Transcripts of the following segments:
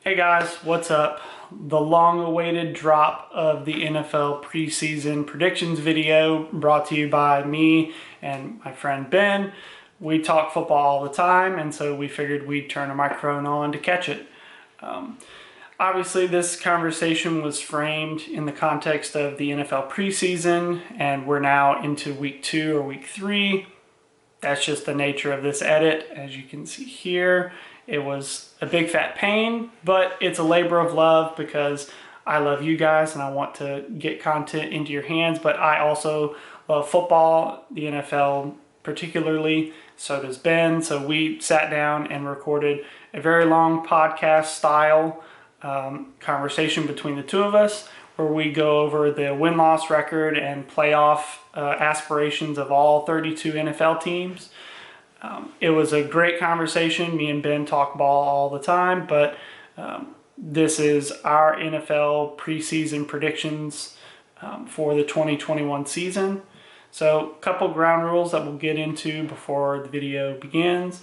Hey guys, what's up? The long-awaited drop of the NFL preseason predictions video brought to you by me and my friend Ben. We talk football all the time, and so we figured we'd turn a microphone on to catch it. Obviously, this conversation was framed in the context of the NFL preseason, and we're now into week 2 or week 3. That's just the nature of this edit, as you can see here. It was a big fat pain, but it's a labor of love because I love you guys and I want to get content into your hands, but I also love football, the NFL particularly. So does Ben. So we sat down and recorded a very long podcast style conversation between the two of us where we go over the win-loss record and playoff aspirations of all 32 NFL teams. It was a great conversation. Me and Ben talk ball all the time, but this is our NFL preseason predictions for the 2021 season. So a couple ground rules that we'll get into before the video begins.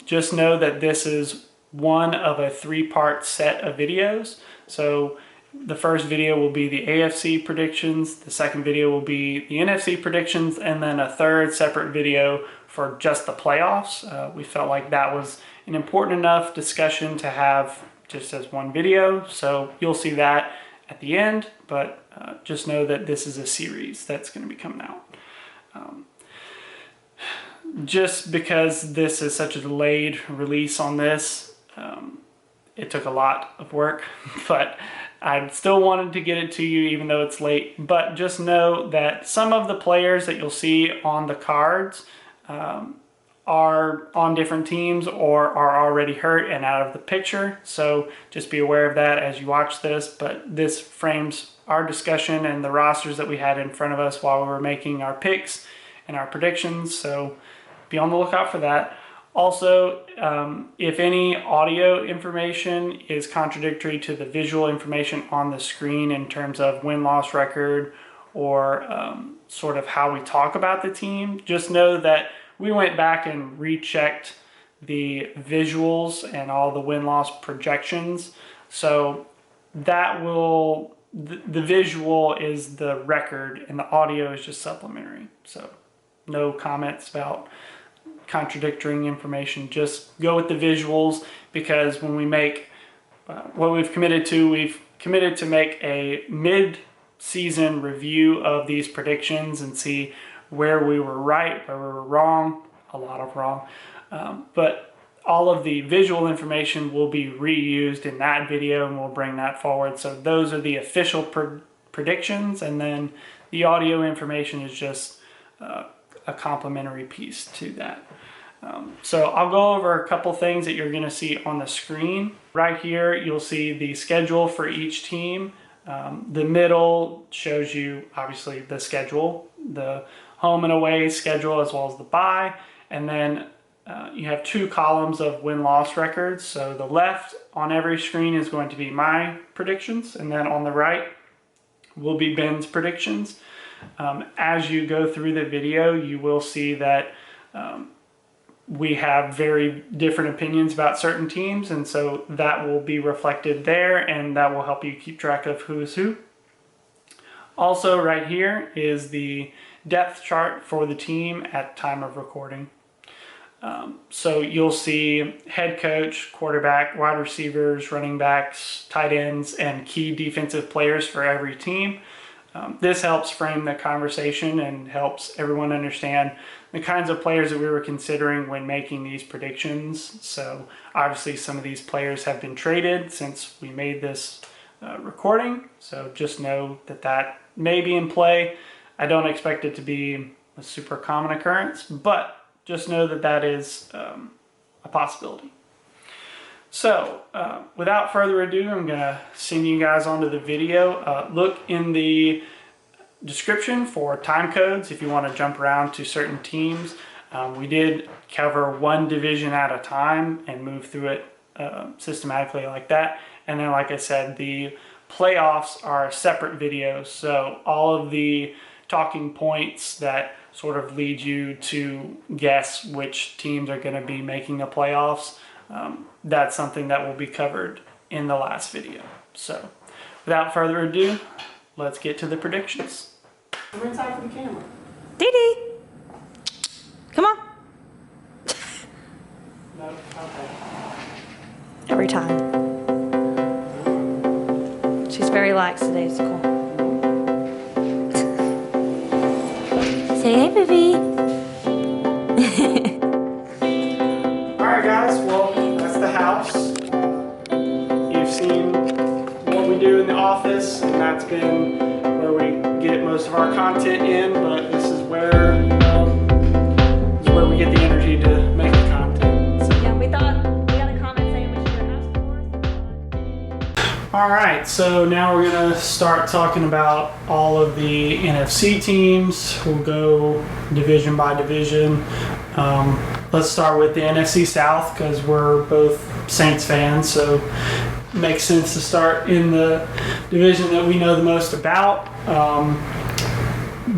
Just know that this is one of a 3-part set of videos. So the first video will be the AFC predictions, the second video will be the NFC predictions, and then a third separate video for just the playoffs. We felt like that was an important enough discussion to have just as one video, so you'll see that at the end, but just know that this is a series that's going to be coming out. Just because this is such a delayed release on this, it took a lot of work, but I still wanted to get it to you even though it's late. But just know that some of the players that you'll see on the cards are on different teams or are already hurt and out of the picture. So just be aware of that as you watch this. But this frames our discussion and the rosters that we had in front of us while we were making our picks and our predictions. So be on the lookout for that. Also, if any audio information is contradictory to the visual information on the screen in terms of win-loss record or sort of how we talk about the team, just know that we went back and rechecked the visuals and all the win-loss projections. So that will, the visual is the record and the audio is just supplementary. So no comments about contradicting information. Just go with the visuals, because when we make what we've committed to make a mid-season review of these predictions and see where we were right, where we were wrong, a lot of wrong, but all of the visual information will be reused in that video and we'll bring that forward. So those are the official predictions, and then the audio information is just a complementary piece to that. So I'll go over a couple things that you're going to see on the screen. Right here, you'll see the schedule for each team. The middle shows you, obviously, the schedule, the home and away schedule, as well as the bye. And then you have 2 columns of win-loss records. So the left on every screen is going to be my predictions, and then on the right will be Ben's predictions. As you go through the video, you will see that we have very different opinions about certain teams, and so that will be reflected there, and that will help you keep track of who is who. Also, right here is the depth chart for the team at time of recording. So you'll see head coach, quarterback, wide receivers, running backs, tight ends, and key defensive players for every team. This helps frame the conversation and helps everyone understand the kinds of players that we were considering when making these predictions. So obviously some of these players have been traded since we made this recording. So just know that that may be in play. I don't expect it to be a super common occurrence, but just know that that is a possibility. So without further ado, I'm going to send you guys onto the video. Look in the description for time codes if you want to jump around to certain teams. We did cover one division at a time and move through it systematically like that. And then, like I said, the playoffs are separate videos. So all of the talking points that sort of lead you to guess which teams are going to be making the playoffs, that's something that will be covered in the last video. So, without further ado, let's get to the predictions. I'm inside for the camera. Dee. Come on. No, okay. Every time. She's very lax today. It's cool. Say hey, baby. Alright guys, well, that's the house. You've seen what we do in the office, and that's been where we get most of our content in, but this is where we get the energy to make the content. So. Yeah, we got a comment saying we should do a house tour. Alright, so now we're going to start talking about all of the NFC teams. We'll go division by division. Let's start with the NFC South because we're both Saints fans, so it makes sense to start in the division that we know the most about.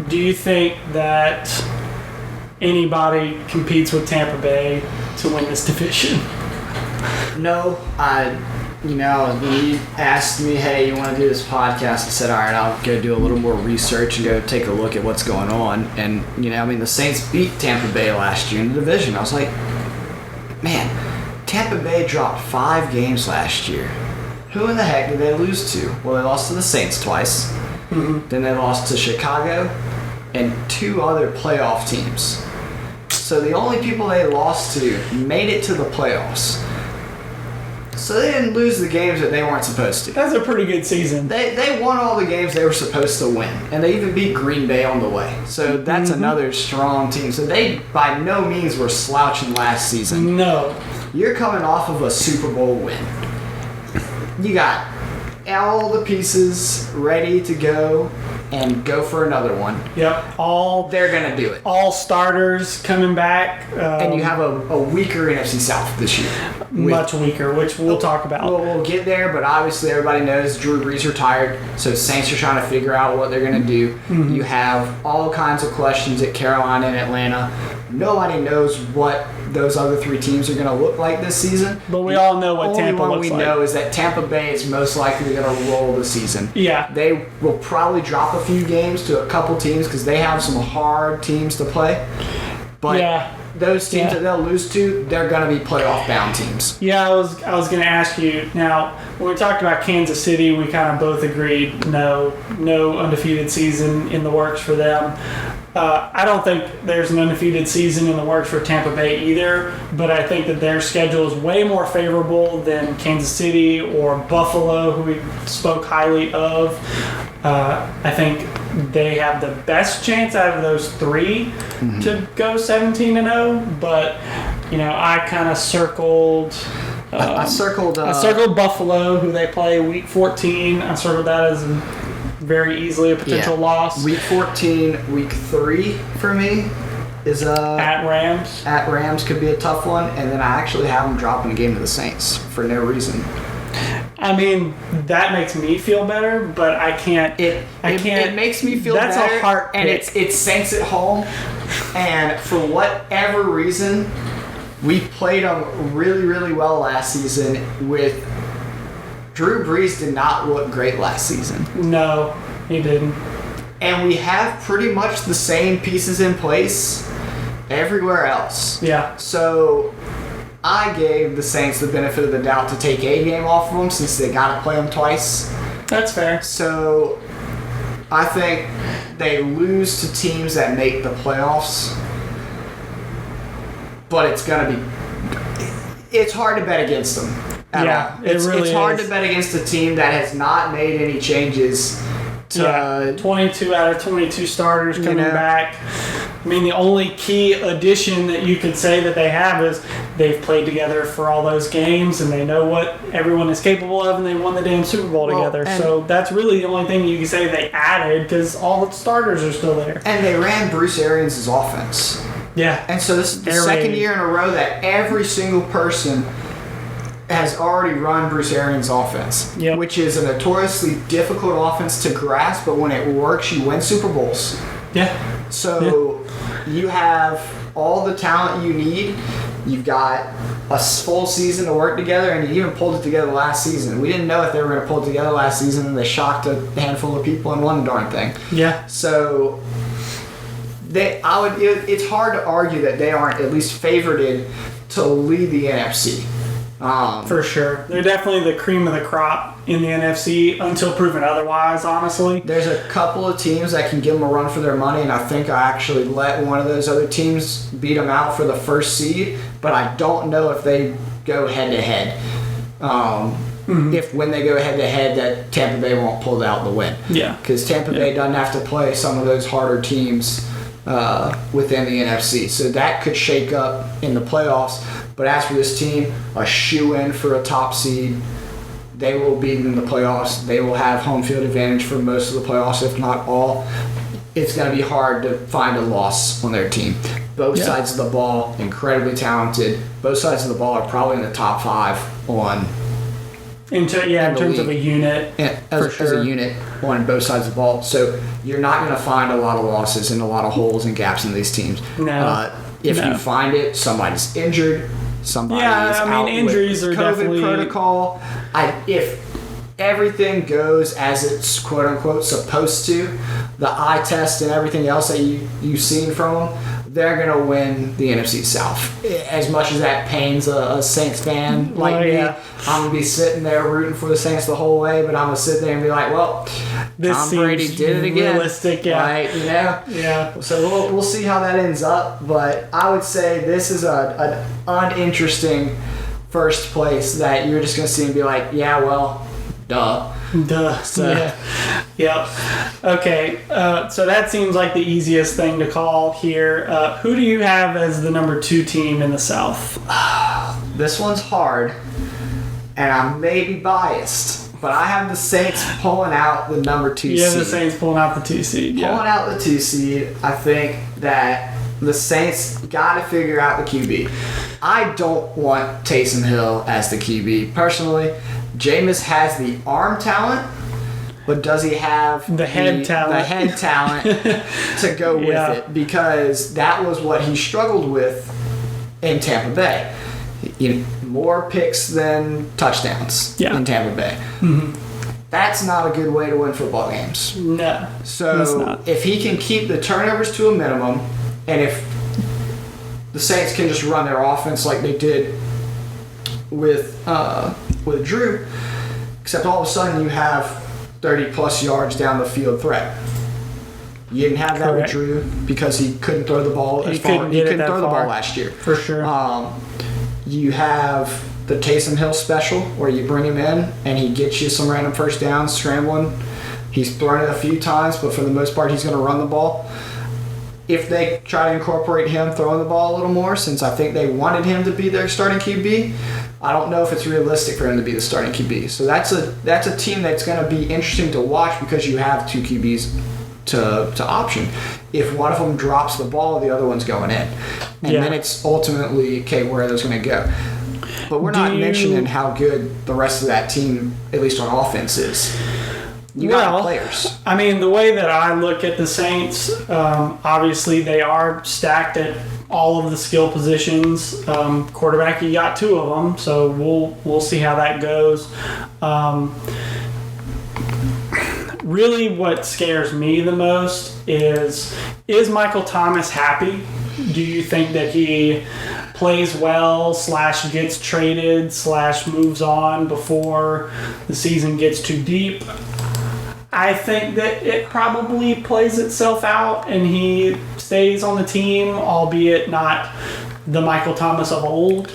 Do you think that anybody competes with Tampa Bay to win this division? No, when you asked me, hey, you want to do this podcast, I said, all right, I'll go do a little more research and go take a look at what's going on. And, the Saints beat Tampa Bay last year in the division. I was like, man, Tampa Bay dropped 5 games last year. Who in the heck did they lose to? Well, they lost to the Saints twice. Mm-hmm. Then they lost to Chicago and 2 other playoff teams. So the only people they lost to made it to the playoffs. So they didn't lose the games that they weren't supposed to. That's a pretty good season. They won all the games they were supposed to win. And they even beat Green Bay on the way. So that's another strong team. So they by no means were slouching last season. No. You're coming off of a Super Bowl win. You got all the pieces ready to go and go for another one. Yep. They're going to do it. All starters coming back. And you have a weaker NFC South this year. Much weaker, which we'll talk about. We'll get there, but obviously everybody knows Drew Brees retired, so Saints are trying to figure out what they're going to do. Mm-hmm. You have all kinds of questions at Carolina and Atlanta. Nobody knows what those other 3 teams are going to look like this season. But we all know what Tampa looks like. The only one we know is that Tampa Bay is most likely going to roll the season. Yeah. They will probably drop a few games to a couple teams because they have some hard teams to play. But those teams that they'll lose to, they're going to be playoff-bound teams. Yeah, I was going to ask you. Now, when we talked about Kansas City, we kind of both agreed no undefeated season in the works for them. I don't think there's an undefeated season in the works for Tampa Bay either, but I think that their schedule is way more favorable than Kansas City or Buffalo, who we spoke highly of. I think they have the best chance out of those 3 to go 17-0, but I kind of circled. I circled Buffalo, who they play week 14. I circled that as very easily a potential loss. Week 14, week 3 for me is at Rams. At Rams could be a tough one, and then I actually have them dropping a game to the Saints for no reason. I mean, that makes me feel better, but I can't. It makes me feel better. That's a heart pick. And it's Saints at home, and for whatever reason, we played them really, really well last season with. Drew Brees did not look great last season. No, he didn't. And we have pretty much the same pieces in place everywhere else. Yeah. So I gave the Saints the benefit of the doubt to take a game off of them since they got to play them twice. That's fair. So I think they lose to teams that make the playoffs. But it's hard to bet against them. It's hard to bet against a team that has not made any changes. 22 out of 22 starters coming back. I mean, the only key addition that you could say that they have is they've played together for all those games and they know what everyone is capable of and they won the damn Super Bowl together. So that's really the only thing you can say they added because all the starters are still there. And they ran Bruce Arians' offense. Yeah. And so this is the second year in a row that every single person has already run Bruce Arians' offense, which is a notoriously difficult offense to grasp, but when it works, you win Super Bowls. Yeah. So you have all the talent you need. You've got a full season to work together, and he even pulled it together last season. We didn't know if they were going to pull it together last season, and they shocked a handful of people and won the darn thing. Yeah. So it's hard to argue that they aren't at least favorited to lead the NFC. For sure. They're definitely the cream of the crop in the NFC until proven otherwise, honestly. There's a couple of teams that can give them a run for their money, and I think I actually let one of those other teams beat them out for the first seed, but I don't know if they go head-to-head. If when they go head-to-head that Tampa Bay won't pull out the win. Yeah. Because Tampa Bay doesn't have to play some of those harder teams within the NFC. So that could shake up in the playoffs. But as for this team, a shoe-in for a top seed. They will be in the playoffs. They will have home field advantage for most of the playoffs, if not all. It's going to be hard to find a loss on their team. Both sides of the ball, incredibly talented. Both sides of the ball are probably in the top 5 on. In terms of a unit, as a unit on both sides of the ball. So you're not going to find a lot of losses and a lot of holes and gaps in these teams. No. If you find it, somebody's injured. Somebody's out injuries with are COVID definitely protocol. If everything goes as it's quote unquote supposed to, the eye test and everything else that you've seen from them, they're going to win the NFC South. As much as that pains a Saints fan like me, I'm going to be sitting there rooting for the Saints the whole way, but I'm going to sit there and be like, well, this Tom Brady did it again. Realistic, yeah. Right, you know? Yeah. So we'll see how that ends up, but I would say this is an uninteresting first place that you're just going to see and be like, yeah, well, duh. So. Yeah. Okay. So that seems like the easiest thing to call here. Who do you have as the number 2 team in the South? This one's hard, and I may be biased, but I have the Saints pulling out the number 2 seed. You have the Saints pulling out the 2 seed. Yeah. Pulling out the 2 seed, I think that the Saints got to figure out the QB. I don't want Taysom Hill as the QB. Personally, Jameis has the arm talent, but does he have the head talent to go with it? Because that was what he struggled with in Tampa Bay. More picks than touchdowns in Tampa Bay. Mm-hmm. That's not a good way to win football games. No. So if he can keep the turnovers to a minimum, and if the Saints can just run their offense like they did with Drew, except all of a sudden you have 30-plus yards down the field threat. You didn't have that with Drew because he couldn't throw the ball as far. He couldn't throw the ball last year. For sure. You have the Taysom Hill special where you bring him in and he gets you some random first downs, scrambling. He's thrown it a few times, but for the most part he's going to run the ball. If they try to incorporate him throwing the ball a little more, since I think they wanted him to be their starting QB, I don't know if it's realistic for him to be the starting QB. So that's a team that's going to be interesting to watch because you have 2 QBs to option. If one of them drops the ball, the other one's going in. And then it's ultimately, okay, where are those going to go? But we're not mentioning how good the rest of that team, at least on offense, is. You got players. I mean, the way that I look at the Saints, obviously they are stacked at all of the skill positions. Quarterback, you got 2 of them, so we'll see how that goes. Really, what scares me the most is Michael Thomas happy? Do you think that he plays well / gets traded / moves on before the season gets too deep? I think that it probably plays itself out and he stays on the team, albeit not the Michael Thomas of old.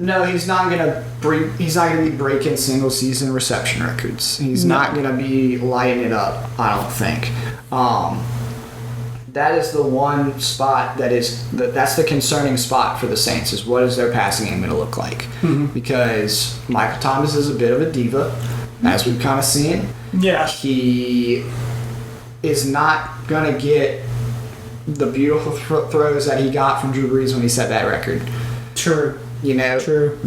No, he's not gonna be breaking single season reception records. He's not gonna be lighting it up, I don't think. That is the one spot that's the concerning spot for the Saints, is what is their passing game going to look like? Mm-hmm. Because Michael Thomas is a bit of a diva, as we've kind of seen. Yeah. He is not going to get the beautiful throws that he got from Drew Brees when he set that record. True. You know? True.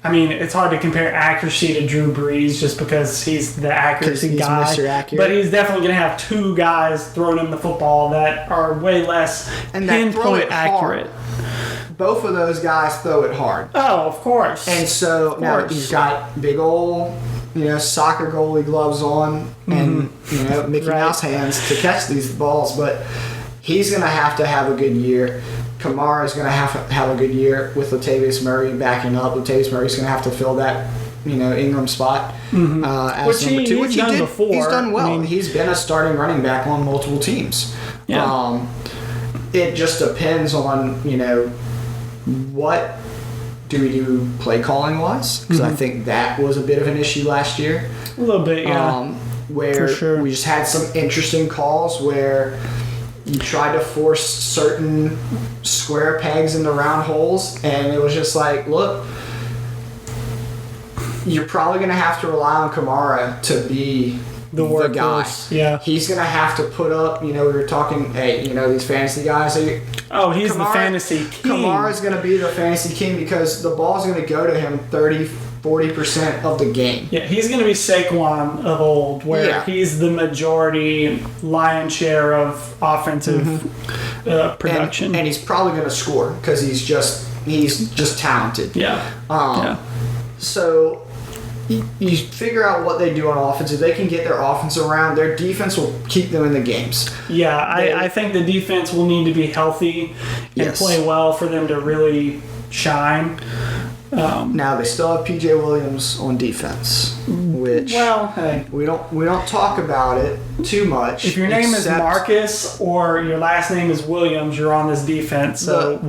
I mean, it's hard to compare accuracy to Drew Brees just because he's the accuracy he's guy. Mr. Accurate. But he's definitely going to have two guys throwing him the football that are way less And that throw pinpoint it accurate. hard. Both of those guys throw it hard. Oh, of course. And so now course. he's got big old, soccer goalie gloves on and, Mickey Right. Mouse hands to catch these balls. But he's going to have a good year. Kamara's going to have a good year with Latavius Murray backing up. Latavius Murray's going to have to fill that, Ingram spot as Which number two, he's done before. He's done well. I mean, he's been a starting running back on multiple teams. Yeah. It just depends on, what do we do play calling wise? Because I think that was a bit of an issue last year. a little bit, yeah. Where For sure. we just had some interesting calls where you tried to force certain square pegs into round holes, and it was just like, look, you're probably going to have to rely on Kamara to be the guy. Yeah. He's going to have to put up, we were talking, hey, these fantasy guys. Oh, he's the Kamara- fantasy king. Kamara's going to be the fantasy king because the ball's going to go to him 30-40% of the game. Yeah, he's going to be Saquon of old, where he's the majority lion's share of offensive production. And he's probably going to score because he's just talented. Yeah. So you figure out what they do on offense. If they can get their offense around, their defense will keep them in the games. Yeah, I think the defense will need to be healthy and play well for them to really shine. Now they still have PJ Williams on defense, which hey, we don't talk about it too much. if your name is Marcus or your last name is Williams, you're on this defense. So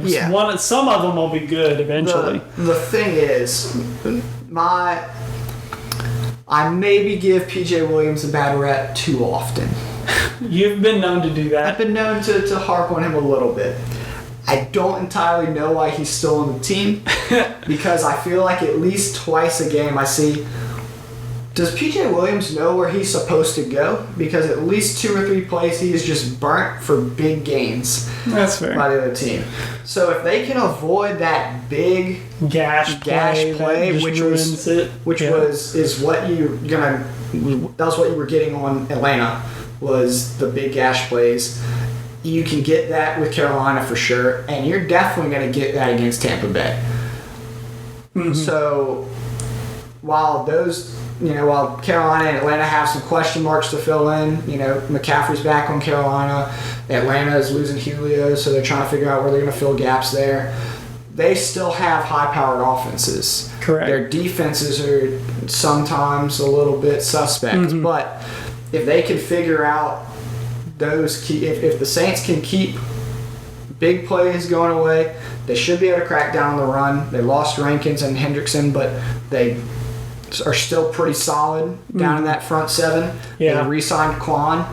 some of them will be good eventually. The thing is, I maybe give PJ Williams a bad rep too often. You've been known to do that. I've been known to harp on him a little bit. I don't entirely know why he's still on the team because I feel like at least twice a game I see, does PJ Williams know where he's supposed to go? Because at least 2 or 3 plays he is just burnt for big gains. That's fair. By the other team. So if they can avoid that big gash play which was what you were getting on Atlanta was the big gash plays. You can get that with Carolina for sure, and you're definitely going to get that against Tampa Bay. So while while Carolina and Atlanta have some question marks to fill in, McCaffrey's back on Carolina, Atlanta is losing Julio, so they're trying to figure out where they're going to fill gaps there. They still have high-powered offenses. Correct. Their defenses are sometimes a little bit suspect, but if they can figure out those key, if the Saints can keep big plays going away, they should be able to crack down on the run. They lost Rankins and Hendrickson, but they are still pretty solid down in that front 7. Yeah. They re-signed Quan.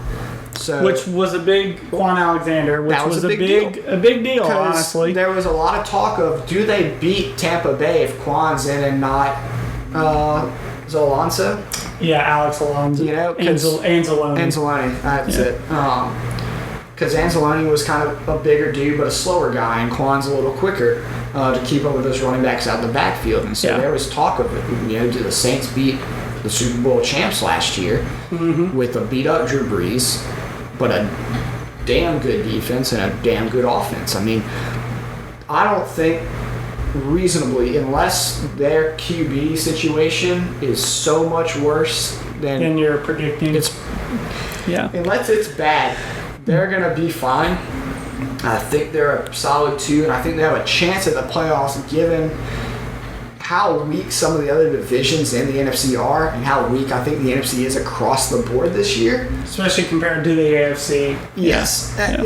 Which was a big Quan Alexander, which was a big deal, honestly. There was a lot of talk of, do they beat Tampa Bay if Quan's in and not Alonso? Yeah, Alex Alonso. Anzalone. Anzalone, that's it. Because Anzalone was kind of a bigger dude, but a slower guy, and Quan's a little quicker to keep up with those running backs out in the backfield. And so there was talk of it. Do the Saints beat the Super Bowl champs last year with a beat-up Drew Brees, but a damn good defense and a damn good offense? I mean, I don't think reasonably, unless their QB situation is so much worse than you're predicting. Unless it's bad, they're going to be fine. I think they're a solid 2, and I think they have a chance at the playoffs given how weak some of the other divisions in the NFC are and how weak I think the NFC is across the board this year. Especially compared to the AFC. Yes. Yeah.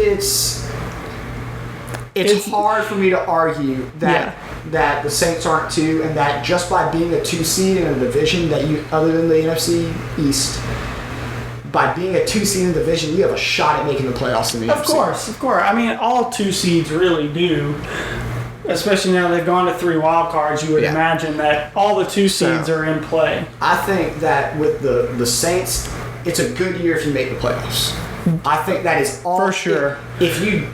It's hard for me to argue that the Saints aren't 2, and that just by being a 2 seed in a division that other than the NFC East, by being a 2 seed in the division, you have a shot at making the playoffs in the NFC. Of course. I mean, all 2 seeds really do. Especially now they've gone to 3 wild cards, you would imagine that all the 2 seeds are in play. I think that with the Saints, it's a good year if you make the playoffs. I think that is all. For sure. If you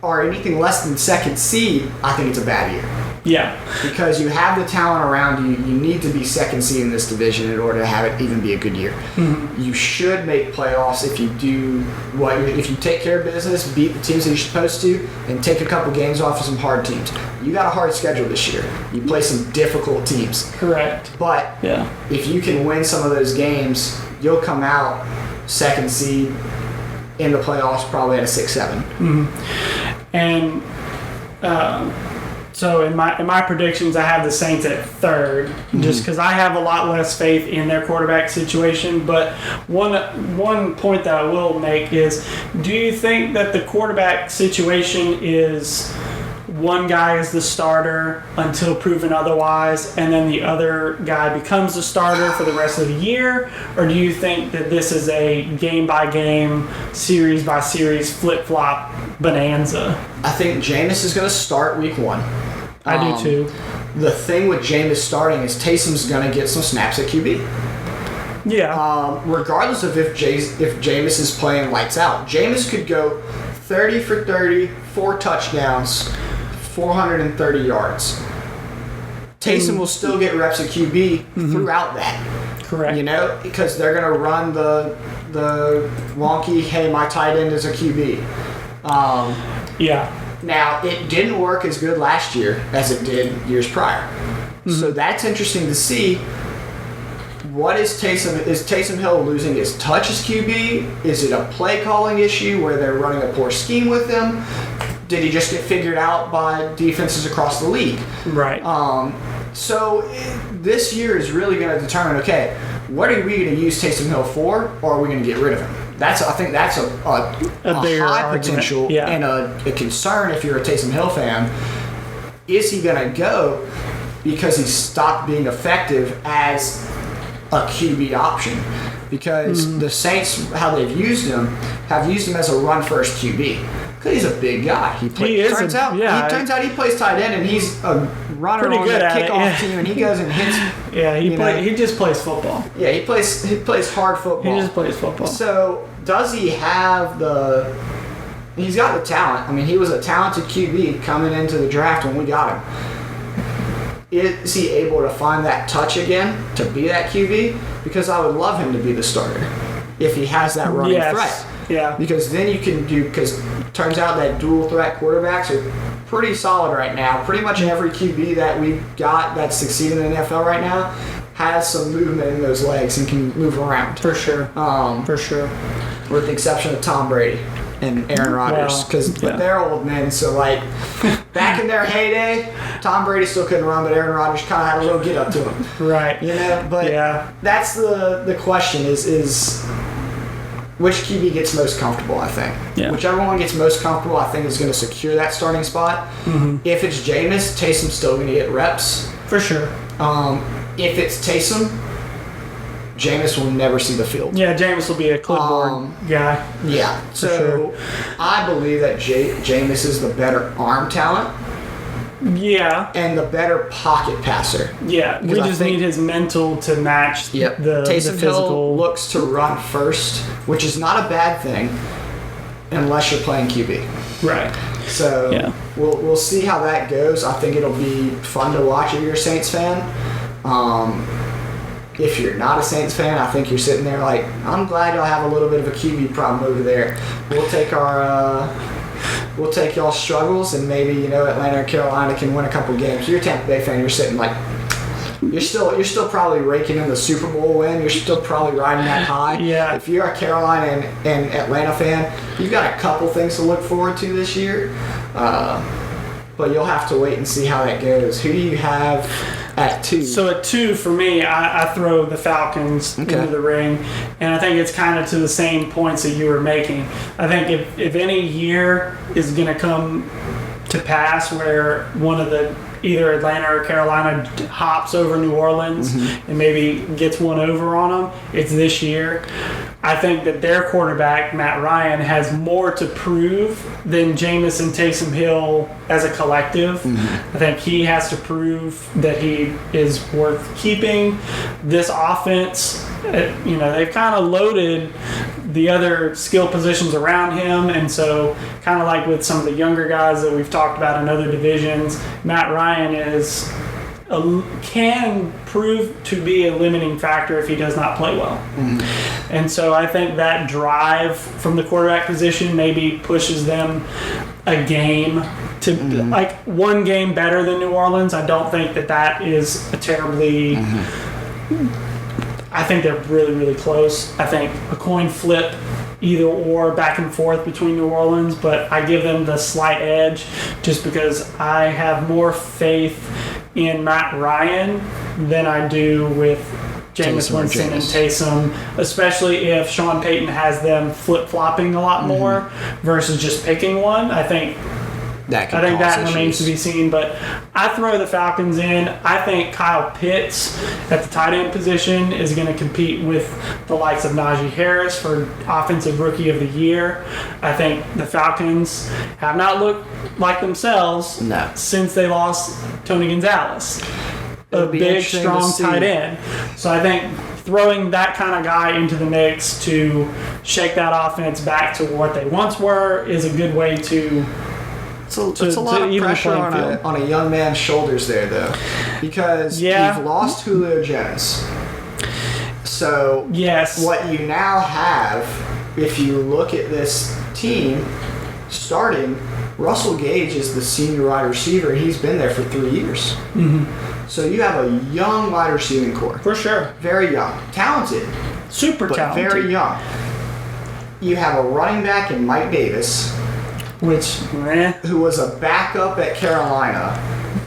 are anything less than 2nd seed, I think it's a bad year. Yeah. Because you have the talent around you. You need to be second seed in this division in order to have it even be a good year. Mm-hmm. You should make playoffs if you do if you take care of business, beat the teams that you're supposed to, and take a couple games off of some hard teams. You got a hard schedule this year. You play some difficult teams. Correct. But if you can win some of those games, you'll come out second seed in the playoffs probably at a 6-7. Mm-hmm. And so in my predictions, I have the Saints at third, just because I have a lot less faith in their quarterback situation. But one point that I will make is, do you think that the quarterback situation is one guy is the starter until proven otherwise, and then the other guy becomes the starter for the rest of the year? Or do you think that this is a game-by-game, series-by-series, flip-flop bonanza? I think Jameis is going to start week 1. I do too. The thing with Jameis starting is Taysom's going to get some snaps at QB. Yeah. Regardless of if Jameis is playing lights out. Jameis could go 30 for 30, 4 touchdowns, 430 yards. Taysom will still get reps at QB throughout that. Correct. You know, because they're going to run the wonky, hey, my tight end is a QB. Yeah. Now, it didn't work as good last year as it did years prior. So that's interesting to see. What is Taysom? Is Taysom Hill losing his touch as QB? Is it a play calling issue where they're running a poor scheme with him? Did he just get figured out by defenses across the league? Right. So this year is really going to determine, okay, what are we going to use Taysom Hill for, or are we going to get rid of him? I think that's a high potential and a concern if you're a Taysom Hill fan. Is he going to go because he stopped being effective as a QB option? Because the Saints, how they've used him, have used him as a run-first QB. Because he's a big guy. Turns out he plays tight end, and he's a runner on the kickoff team, and he goes and hits. Yeah, he just plays football. Yeah, he plays hard football. He just plays football. So does he have he's got the talent. I mean, he was a talented QB coming into the draft when we got him. Is he able to find that touch again to be that QB? Because I would love him to be the starter if he has that running threat. Yeah. Because then you can because it turns out that dual threat quarterbacks are pretty solid right now. Pretty much every QB that we've got that's succeeding in the NFL right now has some movement in those legs and can move around. For sure. For sure. With the exception of Tom Brady and Aaron Rodgers, because they're old men. So like back in their heyday, Tom Brady still couldn't run, but Aaron Rodgers kind of had a little get up to him. Right. You know, but that's the question is which QB gets most comfortable, I think. Yeah. Whichever one gets most comfortable, I think is going to secure that starting spot. If it's Jameis, Taysom's still going to get reps. For sure. If it's Taysom, Jameis will never see the field. Yeah, Jameis will be a clipboard guy. Yeah. So I believe that Jameis is the better arm talent. Yeah. And the better pocket passer. Yeah. We just need his mental to match the Taysom physical. Hill looks to run first, which is not a bad thing unless you're playing QB. Right. So we'll see how that goes. I think it'll be fun to watch if you're a Saints fan. If you're not a Saints fan, I think you're sitting there like, I'm glad y'all have a little bit of a QB problem over there. We'll take y'all's struggles, and maybe Atlanta or Carolina can win a couple games. You're a Tampa Bay fan. You're sitting like, you're still probably raking in the Super Bowl win. You're still probably riding that high. Yeah. If you're a Carolina and Atlanta fan, you've got a couple things to look forward to this year. But you'll have to wait and see how that goes. Who do you have at 2? So at 2, for me, I throw the Falcons into the ring. And I think it's kind of to the same points that you were making. I think if any year is going to come to pass where one of the either Atlanta or Carolina hops over New Orleans and maybe gets one over on them, it's this year. I think that their quarterback, Matt Ryan, has more to prove than Jameis and Taysom Hill as a collective. I think he has to prove that he is worth keeping. This offense they've kind of loaded the other skill positions around him, and so kind of like with some of the younger guys that we've talked about in other divisions, Matt Ryan can prove to be a limiting factor if he does not play well. Mm-hmm. And so I think that drive from the quarterback position maybe pushes them a game to like one game better than New Orleans. I don't think that is a terribly I think they're really, really close. I think a coin flip, either or, back and forth between New Orleans, but I give them the slight edge just because I have more faith in Matt Ryan than I do with Jameis Winston and Taysom, especially if Sean Payton has them flip-flopping a lot more versus just picking one. I think that remains to be seen, but I throw the Falcons in. I think Kyle Pitts at the tight end position is going to compete with the likes of Najee Harris for Offensive Rookie of the Year. I think the Falcons have not looked like themselves since they lost Tony Gonzalez, a big, strong tight end. So I think throwing that kind of guy into the mix to shake that offense back to what they once were is a good way to... It's a lot of pressure on a young man's shoulders there, though, because you've lost Julio Jones. So what you now have, if you look at this team starting, Russell Gage is the senior wide receiver. He's been there for 3 years. Mm-hmm. So you have a young wide receiving core. For sure. Very young. Talented. Super talented. Very young. You have a running back in Mike Davis, who was a backup at Carolina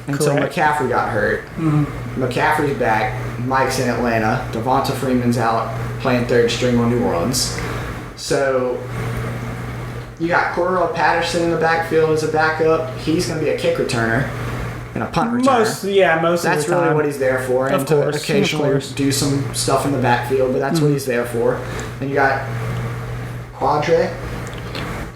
until McCaffrey got hurt. Mm-hmm. McCaffrey's back. Mike's in Atlanta. Devonta Freeman's out playing third string on New Orleans. So you got Cordell Patterson in the backfield as a backup. He's going to be a kick returner and a punt returner. Most of the time. That's really what he's there for. And to occasionally do some stuff in the backfield, but that's what he's there for. And you got Quadre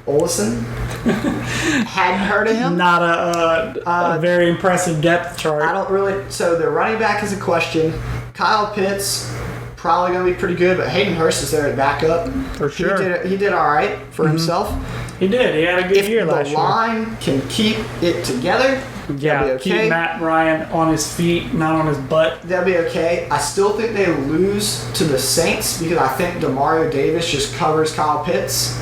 Olson. Hadn't heard of him. Not a very impressive depth chart. I don't really. So the running back is a question. Kyle Pitts probably going to be pretty good, but Hayden Hurst is there at backup. For sure. He did all right for himself. He did. He had a good year last year. If the line can keep it together, they'll be okay. Keep Matt Ryan on his feet, not on his butt. They'll be okay. I still think they lose to the Saints because I think Demario Davis just covers Kyle Pitts.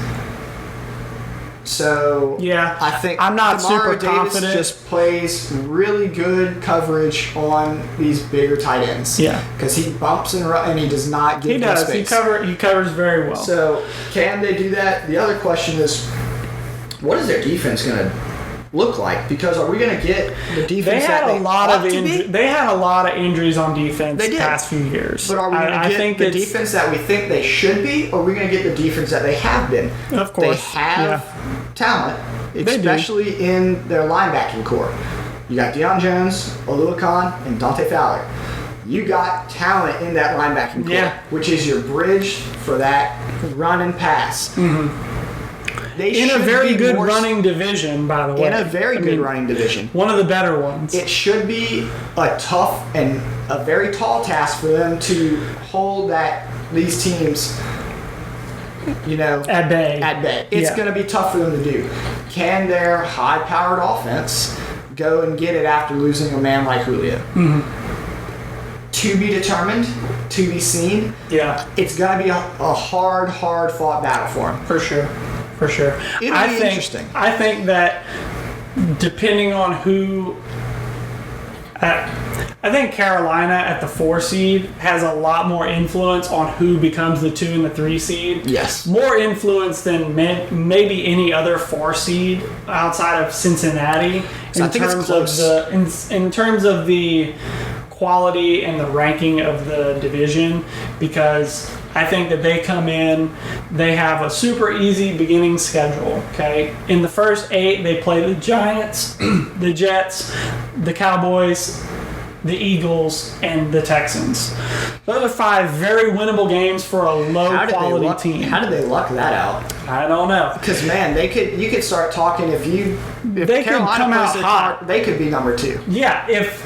So I think I'm not super confident. Davis just plays really good coverage on these bigger tight ends. Yeah, because he bumps and he does not get. He does. Space. He covers very well. So can they do that? The other question is, what is their defense going to look like? Because are we going to get the defense They had a lot of injuries on defense the past few years. But are we going to get the defense that we think they should be, or are we going to get the defense that they have been? Of course. They have talent, especially in their linebacking core. You got Deion Jones, Oluokun, and Dante Fowler. You got talent in that linebacking core, which is your bridge for that run and pass. Mm-hmm. In a very good running division, by the way. In a very good running division. One of the better ones. It should be a tough and a very tall task for them to hold these teams, at bay. It's going to be tough for them to do. Can their high-powered offense go and get it after losing a man like Julio? Mm-hmm. To be determined, to be seen. Yeah. It's going to be a hard-fought battle for him. For sure. It'll be interesting. I think that depending on who... I think Carolina at the 4 seed has a lot more influence on who becomes the 2 and the 3 seed. Yes. More influence than maybe any other 4 seed outside of Cincinnati. So I think it's close. In terms of the quality and the ranking of the division, because I think that they come in, they have a super easy beginning schedule, okay? In the first 8, they play the Giants, the Jets, the Cowboys, the Eagles, and the Texans. Those are 5 very winnable games for a low-quality team. How did they luck that out? I don't know. Because, man, you could start talking if they could come out hot. They could be number 2. Yeah, if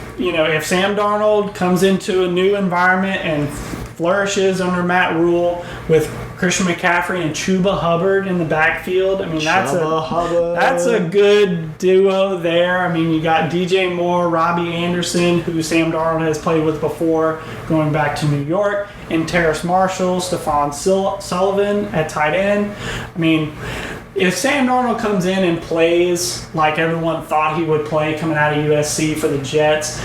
Sam Darnold comes into a new environment and flourishes under Matt Rule with Christian McCaffrey and Chuba Hubbard in the backfield. I mean, that's a good duo there. I mean, you got DJ Moore, Robbie Anderson, who Sam Darnold has played with before, going back to New York, and Terrace Marshall, Stephon Sullivan at tight end. I mean, if Sam Darnold comes in and plays like everyone thought he would play coming out of USC for the Jets,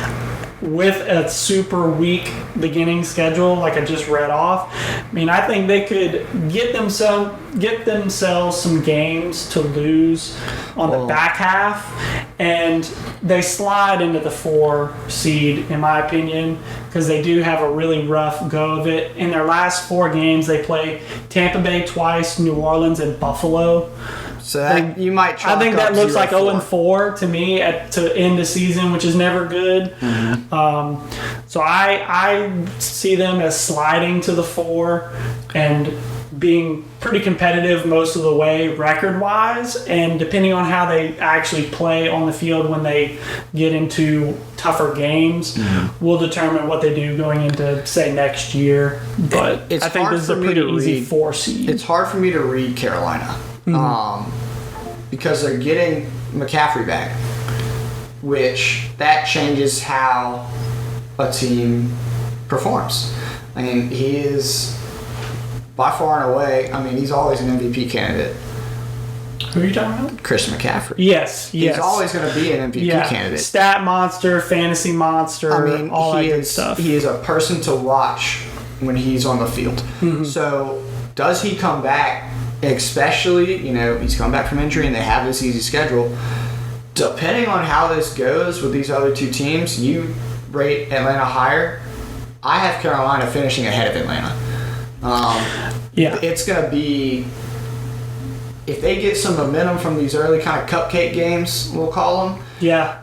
with a super weak beginning schedule like I just read off, I mean, I think they could get themselves some games to lose on the back half, and they slide into the 4 seed, in my opinion, because they do have a really rough go of it. In their last 4 games, they play Tampa Bay twice, New Orleans, and Buffalo. So you might I think that looks like 0-4 to me to end the season, which is never good. So I see them as sliding to the 4 and being pretty competitive most of the way record-wise, and depending on how they actually play on the field when they get into tougher games, will determine what they do going into, say, next year. But I think this is a pretty easy 4 seed. It's hard for me to read Carolina. Because they're getting McCaffrey back, which that changes how a team performs. I mean, he is by far and away, I mean, he's always an MVP candidate. Who are you talking about? Christian McCaffrey. Yes. He's always going to be an MVP candidate. Stat monster, fantasy monster, I mean, all that good stuff. He is a person to watch when he's on the field. So, does he come back? Especially, he's come back from injury and they have this easy schedule. Depending on how this goes with these other 2 teams, you rate Atlanta higher. I have Carolina finishing ahead of Atlanta. It's going to be, if they get some momentum from these early kind of cupcake games, we'll call them,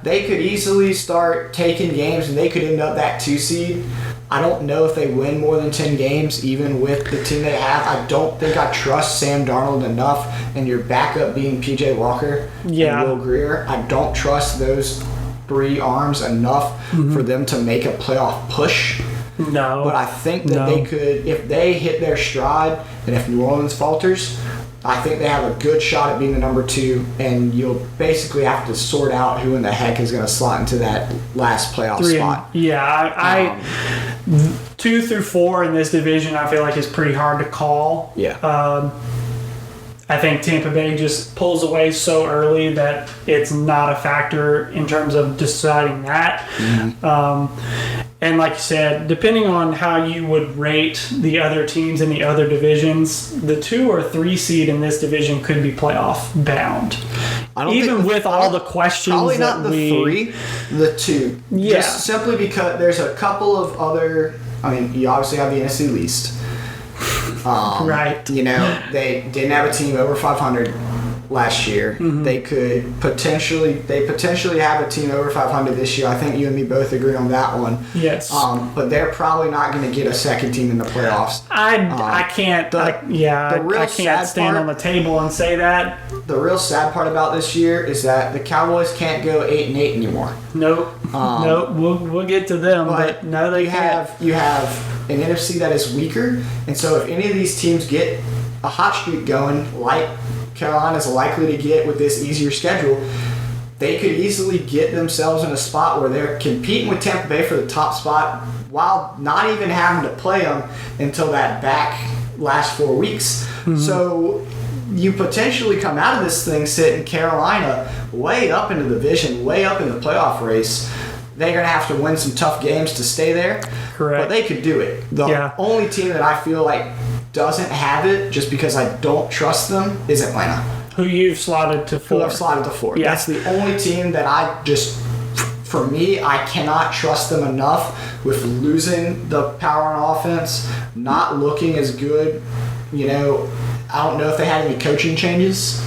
they could easily start taking games and they could end up that 2 seed. I don't know if they win more than 10 games, even with the team they have. I don't think I trust Sam Darnold enough, and your backup being P.J. Walker and Will Grier. I don't trust those 3 arms enough for them to make a playoff push. No. But I think that they could, if they hit their stride, and if New Orleans falters, I think they have a good shot at being the number 2, and you'll basically have to sort out who in the heck is going to slot into that last playoff spot. I 2 through 4 in this division, I feel like is pretty hard to call. I think Tampa Bay just pulls away so early that it's not a factor in terms of deciding that. And like you said, depending on how you would rate the other teams in the other divisions, the 2 or 3 seed in this division could be playoff bound. Even with all the questions probably not the 3, the 2. Just simply because there's a couple of other, I mean, you obviously have the NFC least. Right. They didn't have a team over 500 last year. They potentially have a team over 500 this year. I think you and me both agree on that one. Yes. But they're probably not going to get a second team in the playoffs. I can't. I can't stand on the table and say that. The real sad part about this year is that the Cowboys can't go 8-8 anymore. Nope. Nope. We'll get to them, but no, they can't. You have an NFC that is weaker, and so if any of these teams get a hot streak going, like Carolina's likely to get with this easier schedule, they could easily get themselves in a spot where they're competing with Tampa Bay for the top spot while not even having to play them until that back last 4 weeks. So you potentially come out of this thing sitting Carolina way up in the division, way up in the playoff race. They're going to have to win some tough games to stay there. Correct. But they could do it. The only team that I feel like doesn't have it, just because I don't trust them, is Atlanta. Who you've slotted to 4. Who I've slotted to 4. Yeah. That's the only team that I just, for me, I cannot trust them enough with losing the power on offense, not looking as good. I don't know if they had any coaching changes.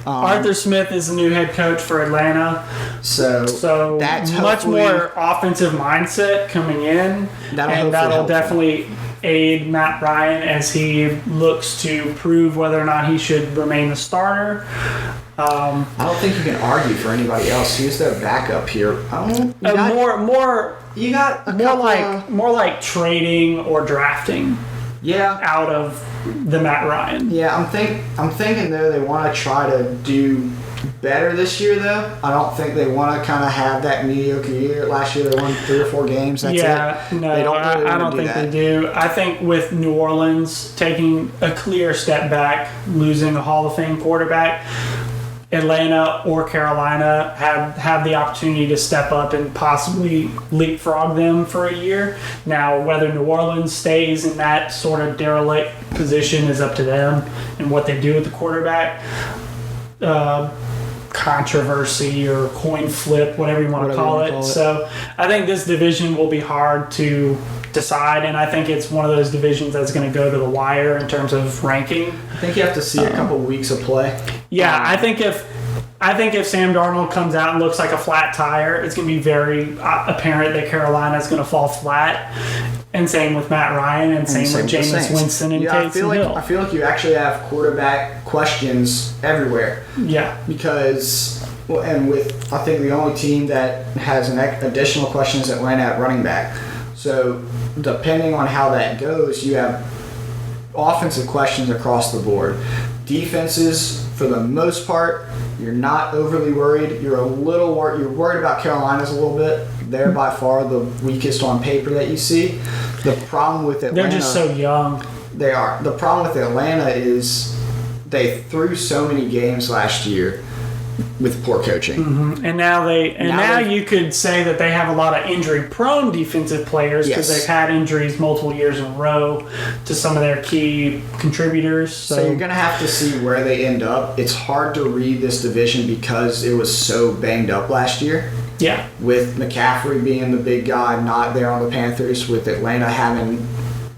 Arthur Smith is the new head coach for Atlanta. So that's much more offensive mindset coming in. That'll definitely aid Matt Ryan as he looks to prove whether or not he should remain the starter. I don't think you can argue for anybody else. Who's their backup here? You got a couple more like trading or drafting out of the Matt Ryan. Yeah, I'm thinking though they want to try to do better this year though. I don't think they want to kind of have that mediocre year. Last year they won 3 or 4 games. That's it. No, they don't really I don't think they do. I think with New Orleans taking a clear step back, losing a Hall of Fame quarterback, Atlanta or Carolina have the opportunity to step up and possibly leapfrog them for a year. Now, whether New Orleans stays in that sort of derelict position is up to them and what they do with the quarterback. Controversy or coin flip, whatever you want to call it. So I think this division will be hard to decide, and I think it's one of those divisions that's going to go to the wire in terms of ranking. I think you have to see a couple weeks of play. Yeah, I think if Sam Darnold comes out and looks like a flat tire, it's going to be very apparent that Carolina is going to fall flat. And same with Matt Ryan, and same with Jameis Winston and Taysom Hill. I feel like you actually have quarterback questions everywhere. Yeah. Because, I think the only team that has an additional question is Atlanta at running back. So, depending on how that goes, you have offensive questions across the board. Defenses, for the most part, you're not overly worried. You're a little you're worried about Carolina's a little bit. They're by far the weakest on paper that you see. The problem with Atlanta... They're just so young. They are. The problem with Atlanta is they threw so many games last year with poor coaching. Mm-hmm. And now you could say that they have a lot of injury-prone defensive players because they've had injuries multiple years in a row to some of their key contributors. So you're going to have to see where they end up. It's hard to read this division because it was so banged up last year. Yeah. With McCaffrey being the big guy, not there on the Panthers, with Atlanta having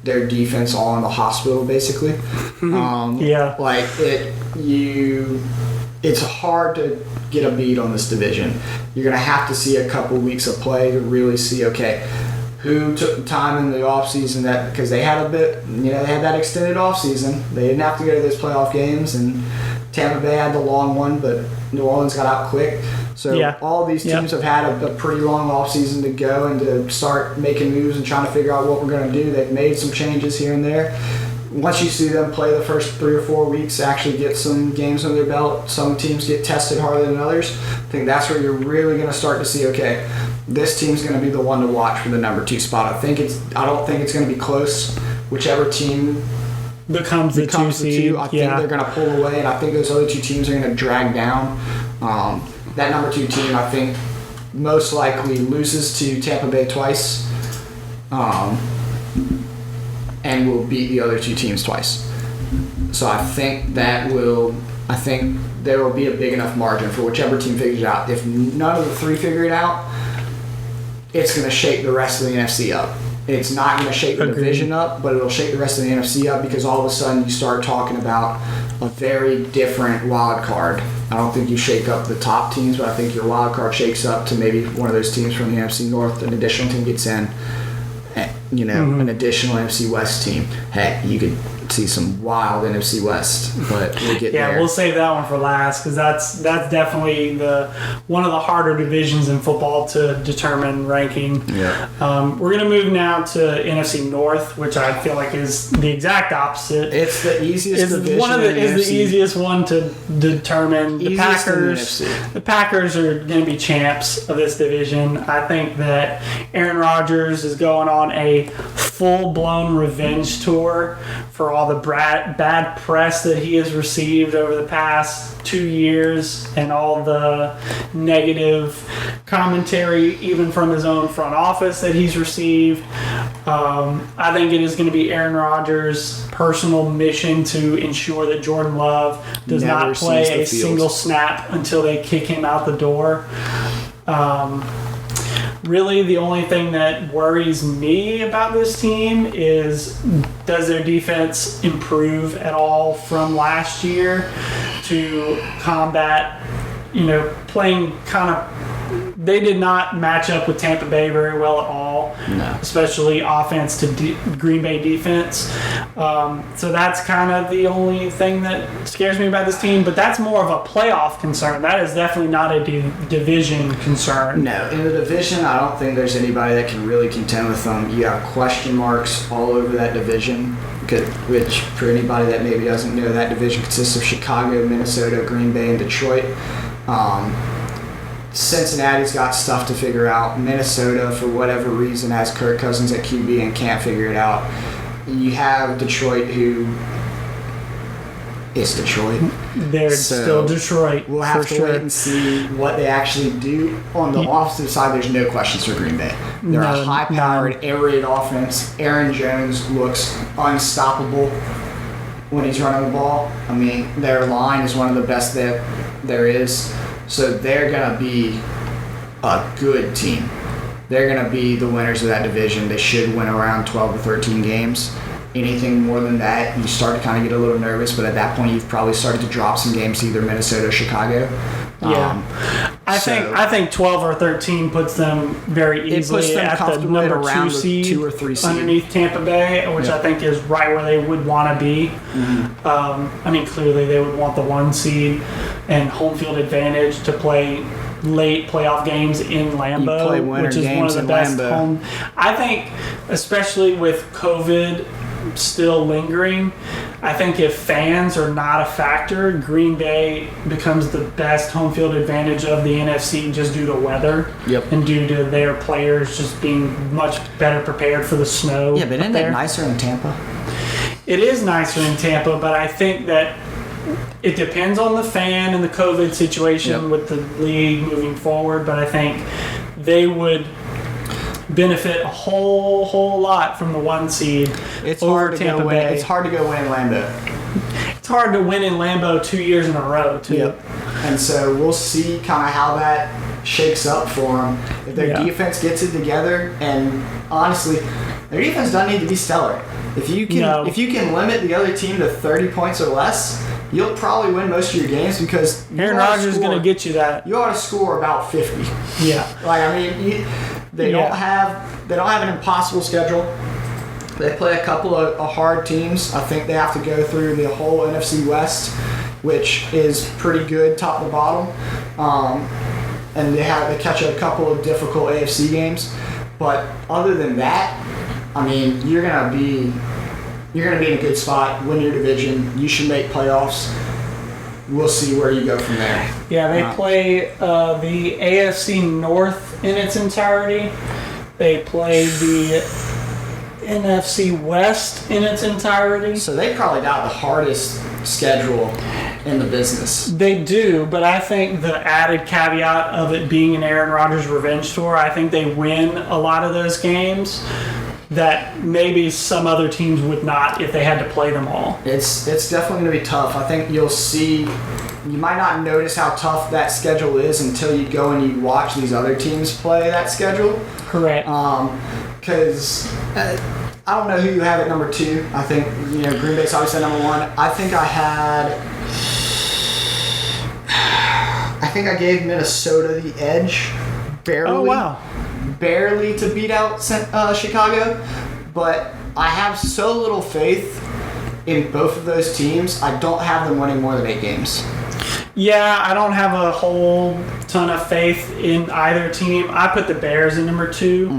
their defense all in the hospital, basically. It's hard to get a beat on this division. You're going to have to see a couple weeks of play to really see, okay, who took the time in the offseason because they had they had that extended offseason. They didn't have to go to those playoff games, and Tampa Bay had the long one, but New Orleans got out quick. So all these teams have had a pretty long offseason to go and to start making moves and trying to figure out what we're going to do. They've made some changes here and there. Once you see them play the first 3 or 4 weeks, actually get some games under their belt, some teams get tested harder than others. I think that's where you're really going to start to see, okay, this team's going to be the one to watch for the number 2 spot. I don't think it's going to be close. Whichever team becomes the 2 seed, I think they're going to pull away, and I think those other 2 teams are going to drag down. That number 2 team, I think, most likely loses to Tampa Bay twice. And will beat the other 2 teams twice. So I think there will be a big enough margin for whichever team figures it out. If none of the 3 figure it out, it's going to shake the rest of the NFC up. It's not going to shake the division up, but it'll shake the rest of the NFC up because all of a sudden you start talking about a very different wild card. I don't think you shake up the top teams, but I think your wild card shakes up to maybe one of those teams from the NFC North. An additional team gets in. An additional NFC West team. Heck, you could see some wild NFC West, but we'll get there. Yeah, we'll save that one for last because that's definitely one of the harder divisions in football to determine ranking. Yeah. We're gonna move now to NFC North, which I feel like is the exact opposite. It's the easiest division. Is the easiest one to determine. The Packers are gonna be champs of this division. I think that Aaron Rodgers is going on a full-blown revenge tour for all the bad press that he has received over the past 2 years and all the negative commentary, even from his own front office, that he's received. I think it is going to be Aaron Rodgers' personal mission to ensure that Jordan Love does not play a single snap until they kick him out the door. Really, the only thing that worries me about this team is, does their defense improve at all from last year to combat, playing kind of they did not match up with Tampa Bay very well at all, No. especially offense to Green Bay defense. So that's kind of the only thing that scares me about this team, but that's more of a playoff concern. That is definitely not a division concern. No, in the division, I don't think there's anybody that can really contend with them. You have question marks all over that division, which for anybody that maybe doesn't know, that division consists of Chicago, Minnesota, Green Bay, and Detroit. Cincinnati's got stuff to figure out. Minnesota, for whatever reason, has Kirk Cousins at QB and can't figure it out. You have Detroit, who is Detroit. They're still Detroit. We'll have to wait and see what they actually do. On the offensive side, there's no questions for Green Bay. They're a high-powered, air-raid offense. Aaron Jones looks unstoppable when he's running the ball. I mean, their line is one of the best that there is. So they're going to be a good team. They're going to be the winners of that division. They should win around 12 to 13 games. Anything more than that, you start to kind of get a little nervous, but at that point, you've probably started to drop some games to either Minnesota or Chicago. Yeah, I think 12 or 13 puts them very easily at the number 2 seed, 2 or 3 seed underneath Tampa Bay, which I think is right where they would want to be. I mean, clearly they would want the 1 seed and home field advantage to play late playoff games in Lambeau, which is one of the best home. I think, especially with COVID still lingering, I think if fans are not a factor, Green Bay becomes the best home field advantage of the NFC just due to weather and due to their players just being much better prepared for the snow. Yeah, but isn't it nicer in Tampa? It is nicer in Tampa, but I think that it depends on the fan and the COVID situation with the league moving forward, but I think they would benefit a whole lot from the 1 seed over Tampa Bay. It's hard to go win in Lambeau. It's hard to win in Lambeau 2 years in a row, too. Yep. And so we'll see kind of how that shakes up for them. If their defense gets it together, and honestly, their defense doesn't need to be stellar. If you can limit the other team to 30 points or less, you'll probably win most of your games because Aaron Rodgers is going to get you that. You ought to score about 50. Yeah. Like, I mean, they don't have an impossible schedule. They play a couple of hard teams. I think they have to go through the whole NFC West, which is pretty good top to bottom. And they catch a couple of difficult AFC games. But other than that, I mean, you're gonna be in a good spot, win your division. You should make playoffs. We'll see where you go from there. Yeah, they play the AFC North in its entirety. They play the NFC West in its entirety. So they probably got the hardest schedule in the business. They do, but I think the added caveat of it being an Aaron Rodgers revenge tour, I think they win a lot of those games that maybe some other teams would not if they had to play them all. It's definitely going to be tough. I think you'll see, you might not notice how tough that schedule is until you go and you watch these other teams play that schedule. Correct. Because I don't know who you have at number 2. I think, Green Bay's obviously number 1. I think I gave Minnesota the edge, barely. Oh, wow. Barely to beat out Chicago, but I have so little faith in both of those teams. I don't have them winning more than 8 games. Yeah, I don't have a whole ton of faith in either team. I put the Bears in number 2.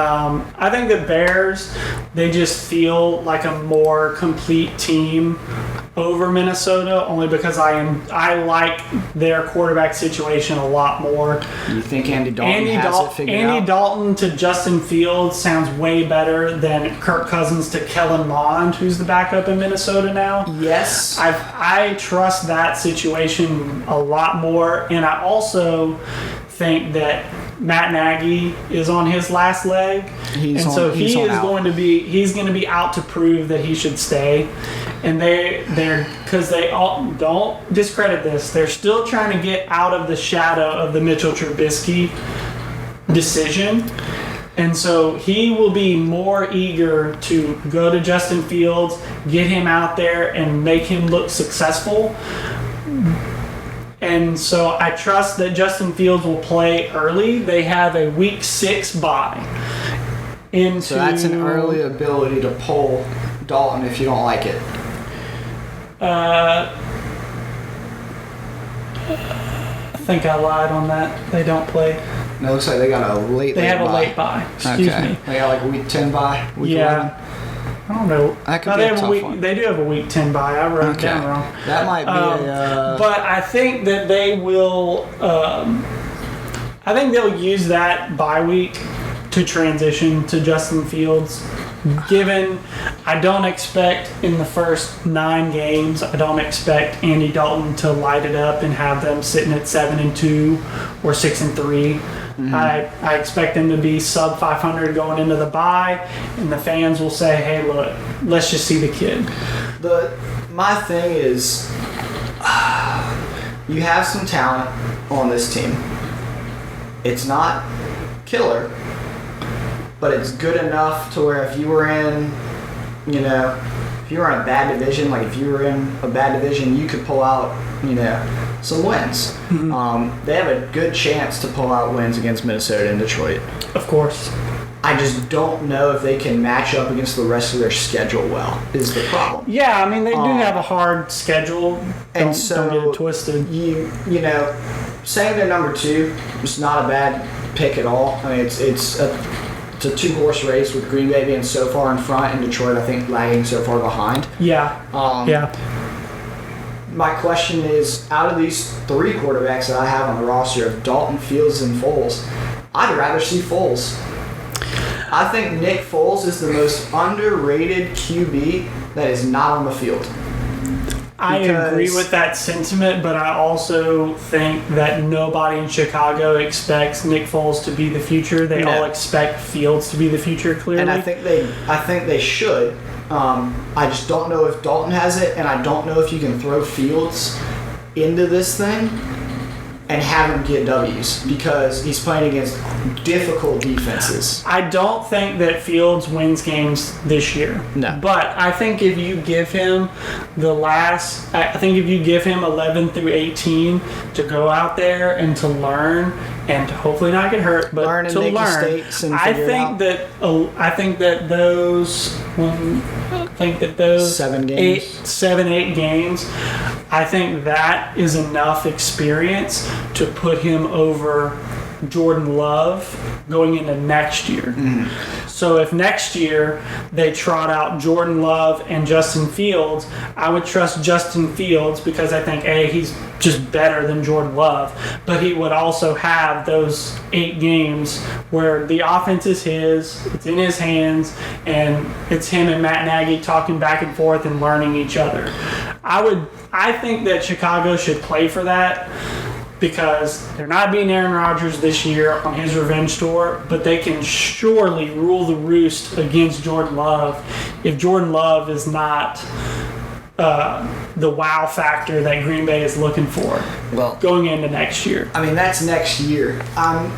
I think the Bears, they just feel like a more complete team over Minnesota, only because I like their quarterback situation a lot more. You think Andy Dalton has it figured out? Andy Dalton to Justin Fields sounds way better than Kirk Cousins to Kellen Mond, who's the backup in Minnesota now. Yes. I trust that situation a lot more, and I also think that Matt Nagy is on his last leg, he's going to be out to prove that he should stay. And because they all don't discredit this, they're still trying to get out of the shadow of the Mitchell Trubisky decision. And so he will be more eager to go to Justin Fields, get him out there, and make him look successful. And so I trust that Justin Fields will play early. They have a week 6 bye. So that's an early ability to pull Dalton if you don't like it. I think I lied on that. They don't play. No, it looks like they got a late They have bye. a late bye. Excuse me. They got like week 10 bye. Week Yeah. 11. I don't know. That could No, be they a have tough week. one. They do have a week 10 bye. I wrote it down wrong. That might be But I think that they will. I think they'll use that bye week to transition to Justin Fields. Given, I don't expect in the first 9 games, I don't expect Andy Dalton to light it up and have them sitting at 7-2 or 6-3. I expect them to be sub 500 going into the bye, and the fans will say, "Hey, look, let's just see the kid." My thing is, you have some talent on this team. It's not killer, but it's good enough to where if you were in, if you were in a bad division, like if you were in a bad division, you could pull out, some wins. They have a good chance to pull out wins against Minnesota and Detroit. Of course. I just don't know if they can match up against the rest of their schedule well, is the problem. Yeah, I mean, they do have a hard schedule. And so don't get it twisted. Saying they're number 2 is not a bad pick at all. I mean, it's a 2-horse race with Green Bay being so far in front and Detroit, I think, lagging so far behind. Yeah. Yeah. My question is, out of these 3 quarterbacks that I have on the roster of Dalton, Fields, and Foles, I'd rather see Foles. I think Nick Foles is the most underrated QB that is not on the field. I agree with that sentiment, but I also think that nobody in Chicago expects Nick Foles to be the future. They all expect Fields to be the future, clearly. And I think they should. I just don't know if Dalton has it, and I don't know if you can throw Fields into this thing and have him get W's because he's playing against difficult defenses. I don't think that Fields wins games this year. No. But I think if you give him I think if you give him 11 through 18 to go out there and to learn and to hopefully not get hurt, but learn and to make learn, mistakes and I figure it think out. I think that those 7 games. 7-8 games, I think that is enough experience to put him over Jordan Love going into next year. So if next year they trot out Jordan Love and Justin Fields, I would trust Justin Fields because I think he's just better than Jordan Love, but he would also have those 8 games where the offense is his, it's in his hands, and it's him and Matt Nagy talking back and forth and learning each other. I think that Chicago should play for that, because they're not beating Aaron Rodgers this year on his revenge tour, but they can surely rule the roost against Jordan Love if Jordan Love is not the wow factor that Green Bay is looking for going into next year. I mean, that's next year. I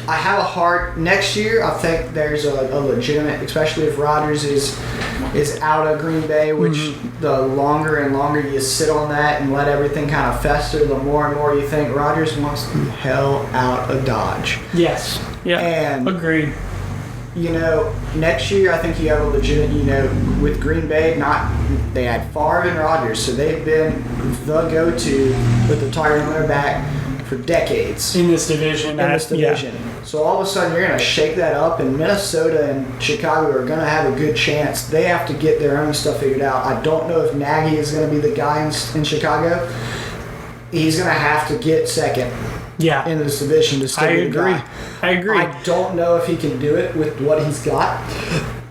have a hard next year. I think there's a legitimate, especially if Rodgers is out of Green Bay, which the longer and longer you sit on that and let everything kind of fester, the more and more you think Rodgers wants the hell out of Dodge. Yes. Yeah. And agreed. Next year I think you have a legitimate, with Green Bay, they had Favre and Rodgers, so they've been the go-to with the target on their back for decades. In this division. Yeah. So all of a sudden you're going to shake that up, and Minnesota and Chicago are going to have a good chance. They have to get their own stuff figured out. I don't know if Nagy is going to be the guy in Chicago. He's going to have to get second in this division to still be the guy. I agree. I don't know if he can do it with what he's got.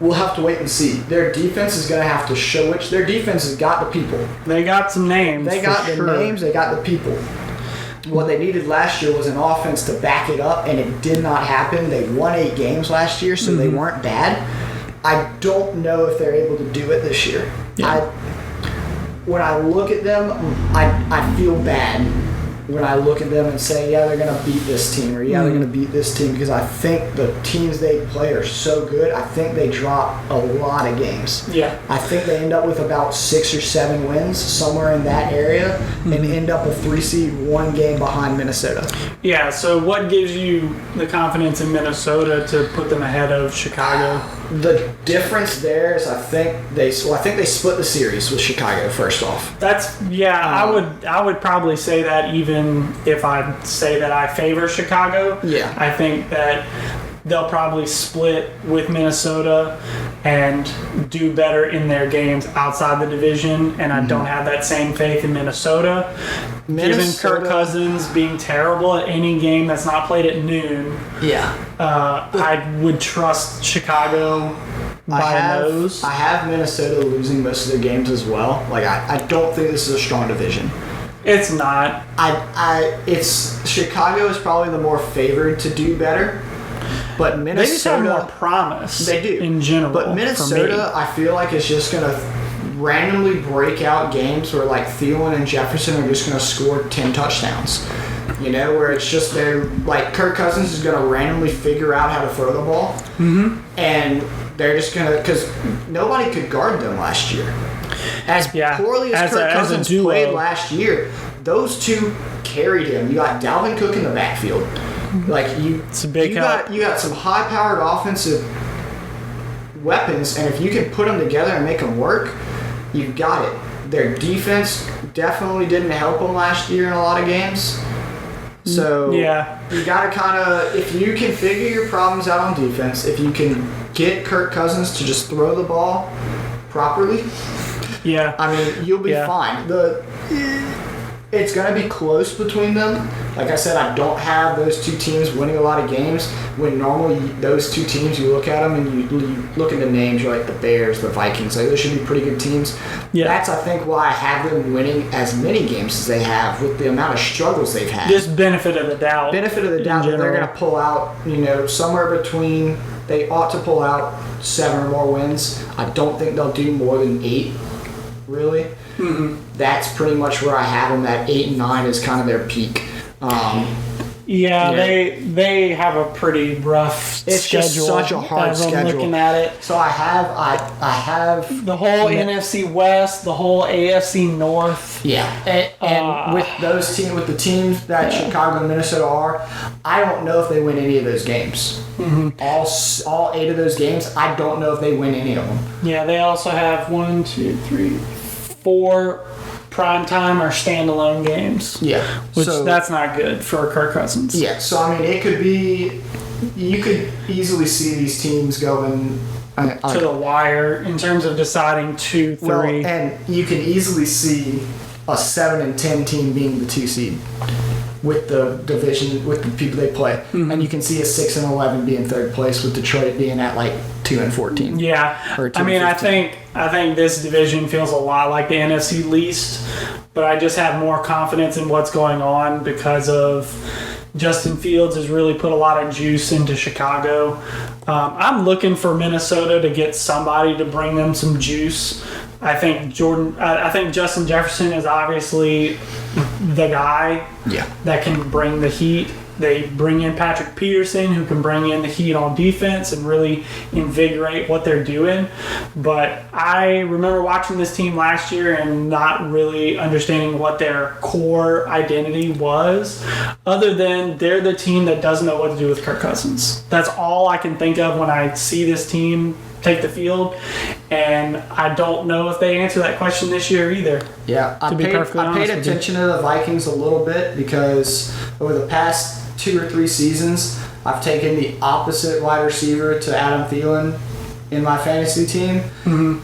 We'll have to wait and see. Their defense is going to have to show which. Their defense has got the people. They got some names. They got the names. They got the people. What they needed last year was an offense to back it up, and it did not happen. They won 8 games last year, so they weren't bad. I don't know if they're able to do it this year. Yeah. When I look at them, I feel bad when I look at them and say, yeah, they're going to beat this team, or yeah, they're going to beat this team, because I think the teams they play are so good. I think they drop a lot of games. Yeah. I think they end up with about 6 or 7 wins, somewhere in that area, and end up a 3 seed, 1 game behind Minnesota. Yeah, so what gives you the confidence in Minnesota to put them ahead of Chicago? The difference there is I think they split the series with Chicago first off. I would probably say that even if I say that I favor Chicago. Yeah. I think that they'll probably split with Minnesota and do better in their games outside the division, and I don't have that same faith in Minnesota. Given Kirk Cousins being terrible at any game that's not played at noon, I would trust Chicago by a nose. I have Minnesota losing most of their games as well. Like I don't think this is a strong division. It's not. It's Chicago is probably the more favored to do better. But Minnesota, they just have more promise. They do in general. But Minnesota, I feel like is just gonna randomly break out games where like Thielen and Jefferson are just gonna score 10 touchdowns. You know, where it's just they're like Kirk Cousins is gonna randomly figure out how to throw the ball, and they're just gonna because nobody could guard them last year. As poorly as Kirk Cousins played last year, those two carried him. You got Dalvin Cook in the backfield. Like it's a big help. You got some high-powered offensive weapons, and if you can put them together and make them work, you've got it. Their defense definitely didn't help them last year in a lot of games. So you got to kind of, if you can figure your problems out on defense, if you can get Kirk Cousins to just throw the ball properly, I mean, you'll be fine. It's going to be close between them. Like I said, I don't have those two teams winning a lot of games. When normally those two teams, you look at them and you look at the names, you're like the Bears, the Vikings. Like those should be pretty good teams. Yeah. That's, I think, why I have them winning as many games as they have with the amount of struggles they've had. Just benefit of the doubt. Benefit of the doubt that they're going to pull out, somewhere between, they ought to pull out 7 or more wins. I don't think they'll do more than 8, really. Mm-hmm. That's pretty much where I have them. That 8 and 9 is kind of their peak. They have a pretty rough schedule. It's just such a hard schedule. I'm looking at it. So I have the whole NFC West, the whole AFC North. Yeah, and with those teams, with the teams that Chicago and Minnesota are, I don't know if they win any of those games. Mm-hmm. All 8 of those games, I don't know if they win any of them. Yeah, they also have 4 primetime or standalone games. Yeah. Which that's not good for Kirk Cousins. Yeah, so I mean it could be, you could easily see these teams going to the wire in terms of deciding 2, 3. Well, and you can easily see a 7 and 10 team being the 2 seed with the division, with the people they play. Mm-hmm. And you can see a 6 and 11 being 3rd place with Detroit being at like 2 and 14. Yeah. I mean, I think this division feels a lot like the NFC least, but I just have more confidence in what's going on because of Justin Fields has really put a lot of juice into Chicago. I'm looking for Minnesota to get somebody to bring them some juice. I think Justin Jefferson is obviously the guy that can bring the heat. They bring in Patrick Peterson, who can bring in the heat on defense and really invigorate what they're doing. But I remember watching this team last year and not really understanding what their core identity was, other than they're the team that doesn't know what to do with Kirk Cousins. That's all I can think of when I see this team take the field, and I don't know if they answer that question this year either. Yeah, I paid attention to the Vikings a little bit because over the past 2 or 3 seasons, I've taken the opposite wide receiver to Adam Thielen in my fantasy team, and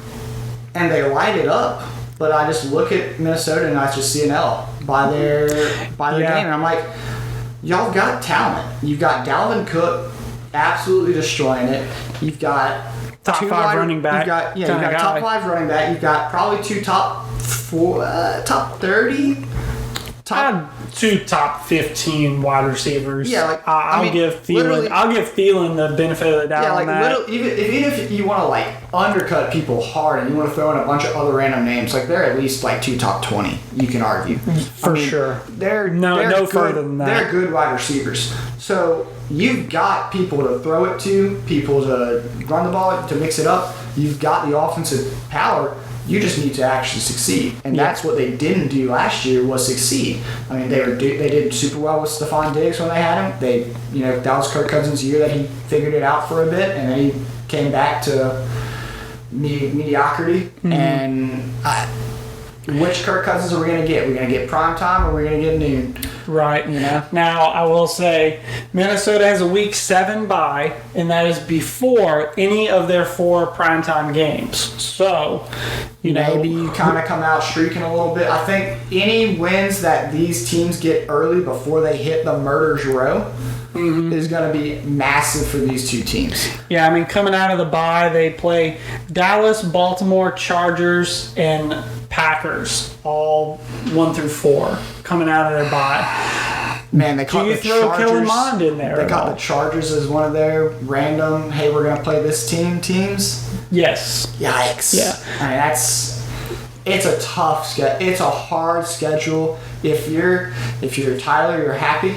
they light it up. But I just look at Minnesota and I just see an L by their game, and I'm like, y'all got talent. You've got Dalvin Cook absolutely destroying it. You've got top 5 running back. You've got top 5 running back. You've got probably 2 top 30. Two top 15 wide receivers. Yeah, like, I'll give Thielen the benefit of the doubt. Yeah, like on that. even if you want to like undercut people hard and you want to throw in a bunch of other random names, like they're at least like two top 20. You can argue for sure. They're no good, further than that. They're good wide receivers. So you've got people to throw it to, people to run the ball, to mix it up. You've got the offensive power. You just need to actually succeed, and that's what they didn't do last year, was succeed. I mean, they did super well with Stephon Diggs when they had him. That was Kirk Cousins' year that he figured it out for a bit, and then he came back to mediocrity. Mm-hmm. And which Kirk Cousins are we going to get? We're going to get prime time, or we're going to get noon? Right. Now, I will say Minnesota has a Week 7 bye, and that is before any of their 4 primetime games. So, maybe you kind of come out streaking a little bit. I think any wins that these teams get early before they hit the murder's row is going to be massive for these two teams. Yeah, I mean, coming out of the bye, they play Dallas, Baltimore, Chargers, and Packers, all 1 through 4, coming out of their bye. Man, they caught the Chargers. Do you throw Kellen Mond in there? They caught the Chargers as one of their random, hey, we're going to play this teams. Yes. Yikes. Yeah. I mean, it's a tough schedule. It's a hard schedule. If you're Tyler, you're happy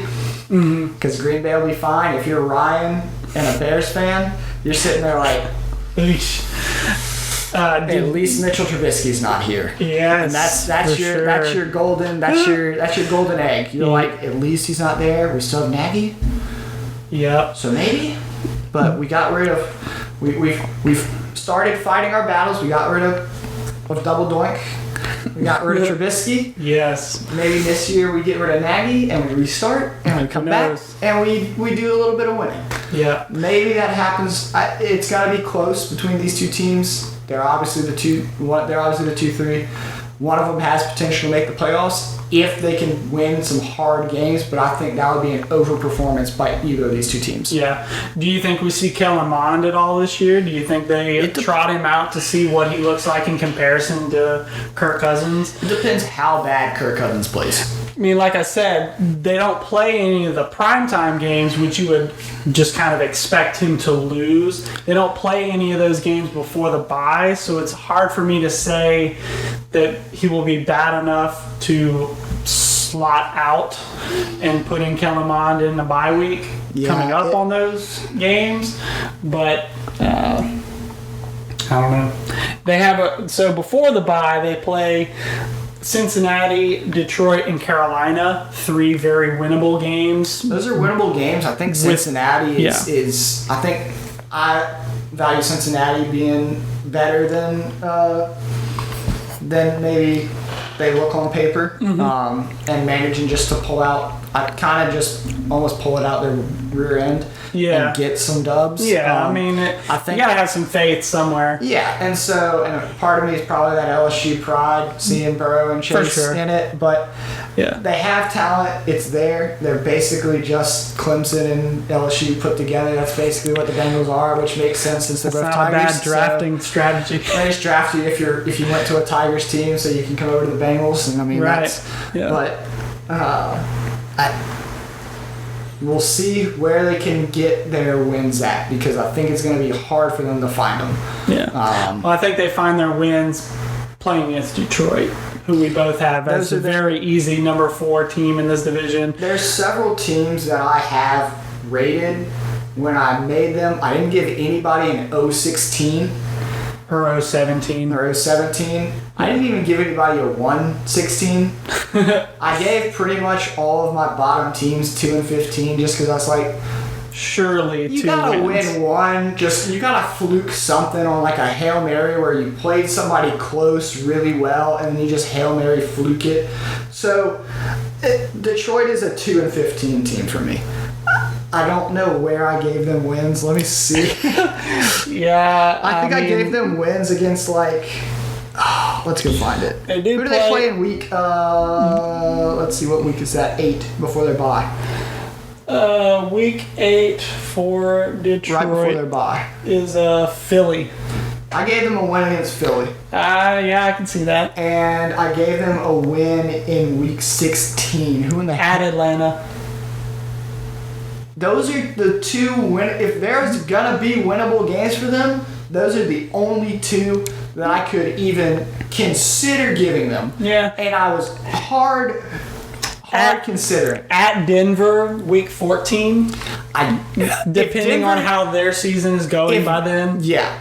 because Green Bay will be fine. If you're Ryan and a Bears fan, you're sitting there like, at least Mitchell Trubisky's not here. Yes, and that's your golden egg. You're like, at least he's not there. We still have Nagy. Yeah. So maybe, but we got rid of. We've started fighting our battles. We got rid of Double Doink. We got rid of Trubisky. Yes. Maybe this year we get rid of Nagy and we restart and we come back and we do a little bit of winning. Yeah. Maybe that happens. It's got to be close between these two teams. They're obviously the 2-3. One of them has potential to make the playoffs if they can win some hard games, but I think that would be an overperformance by either of these two teams. Yeah. Do you think we see Kellen Mond at all this year? Do you think they trot him out to see what he looks like in comparison to Kirk Cousins? It depends how bad Kirk Cousins plays. I mean, like I said, they don't play any of the primetime games, which you would just kind of expect him to lose. They don't play any of those games before the bye, so it's hard for me to say that he will be bad enough to slot out and put in Kellen Mond in the bye week coming up on those games. But I don't know. They have so before the bye, they play Cincinnati, Detroit, and Carolina. 3 very winnable games. Those are winnable games. I think Cincinnati is. I think I value Cincinnati being better than maybe they look on paper, and managing just to pull out. I kind of just almost pull it out their rear end. Yeah. And get some dubs. Yeah, I mean, I think you gotta have some faith somewhere. Yeah, and part of me is probably that LSU pride, seeing Burrow and Chase in it, but they have talent. It's there. They're basically just Clemson and LSU put together. That's basically what the Bengals are, which makes sense since they're both Tigers. Not a bad drafting strategy. They just draft you if you went to a Tigers team, so you can come over to the Bengals, and I mean we'll see where they can get their wins at, because I think it's going to be hard for them to find them. Yeah. Well, I think they find their wins playing against Detroit, who we both have as a very easy number 4 team in this division. There's several teams that I have rated when I made them. I didn't give anybody an 016 or 017. I didn't even give anybody a 116. I gave pretty much all of my bottom teams 2 and 15, just because I was like, surely you gotta win one. You gotta fluke something on like a Hail Mary where you played somebody close really well and then you just Hail Mary fluke it. So Detroit is a 2 and 15 team for me. I don't know where I gave them wins. Let me see. I think I gave them wins against let's go find it. Who do they play in week? Let's see, what week is that? 8 before their bye. Week 8 for Detroit. Right before their bye is Philly. I gave them a win against Philly. Yeah, I can see that. And I gave them a win in week 16. Who in the At Atlanta. Those are the two if there's gonna be winnable games for them, those are the only two that I could even consider giving them. Yeah. And I was hard considering. At Denver, week 14. Depending on how their season is going by then. Yeah.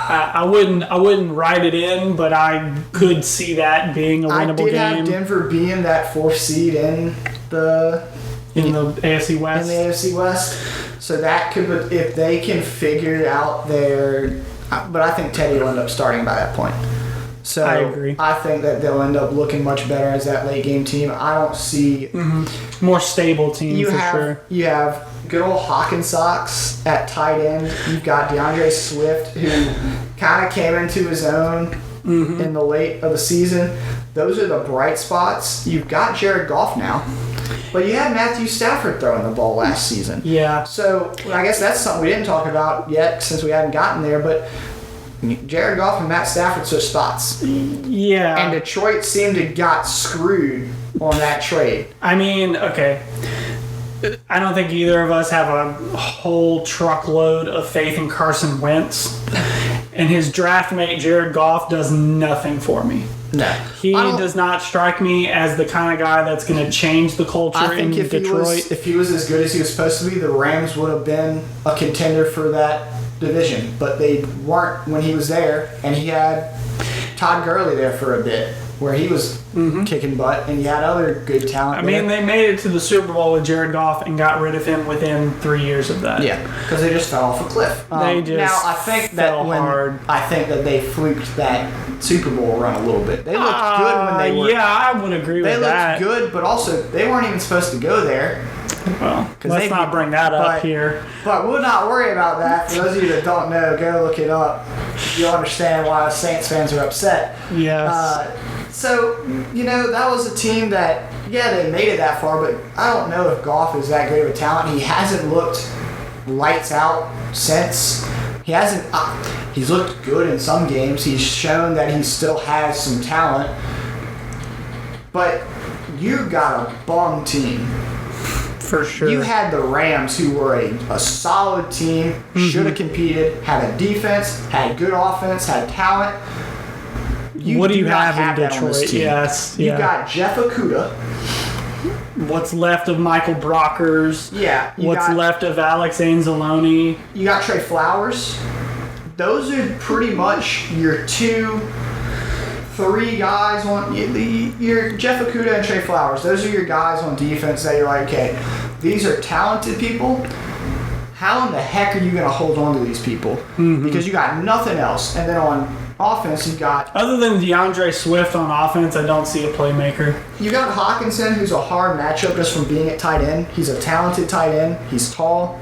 I wouldn't write it in, but I could see that being a winnable game. I did have Denver being that 4th seed in the AFC West. In the AFC West. So that could, if they can figure out but I think Teddy will end up starting by that point. So I agree. I think that they'll end up looking much better as that late game team. I don't see more stable team sure. You have good old Hawkinsocks at tight end. You've got DeAndre Swift, who kind of came into his own in the late of the season. Those are the bright spots. You've got Jared Goff now. But you had Matthew Stafford throwing the ball last season. Yeah. So I guess that's something we didn't talk about yet since we hadn't gotten there. But Jared Goff and Matt Stafford switched spots. Yeah. And Detroit seemed to got screwed on that trade. I mean, okay. I don't think either of us have a whole truckload of faith in Carson Wentz. And his draft mate, Jared Goff, does nothing for me. No. He does not strike me as the kind of guy that's going to change the culture in Detroit. If he was as good as he was supposed to be, the Rams would have been a contender for that division. But they weren't when he was there, and he had Todd Gurley there for a bit, where he was kicking butt, and he had other good talent. I mean, they made it to the Super Bowl with Jared Goff and got rid of him within 3 years of that. Yeah, because they just fell off a cliff. They just now I think that hard. I think that they fluked that Super Bowl run a little bit. They looked good when they were. Yeah, I would agree with that. They looked good, but also they weren't even supposed to go there. Well, let's not bring that up here. But we'll not worry about that. For those of you that don't know, go look it up. You'll understand why Saints fans are upset. Yes. So, that was a team that, they made it that far, but I don't know if Goff is that great of a talent. He hasn't looked lights out since. He's looked good in some games. He's shown that he still has some talent. But you got a bum team. For sure. You had the Rams, who were a solid team, should have competed, had a defense, had good offense, had talent. What do you have in Detroit? Yes. You got Jeff Okudah. What's left of Michael Brockers? Yeah. What's left of Alex Anzalone? You got Trey Flowers. Those are pretty much your 2-3 guys on your Jeff Okudah and Trey Flowers. Those are your guys on defense that you're like, okay, these are talented people. How in the heck are you going to hold on to these people? Because you got nothing else. And then on offense, you got... Other than DeAndre Swift on offense, I don't see a playmaker. You got Hawkinson, who's a hard matchup just from being at tight end. He's a talented tight end. He's tall.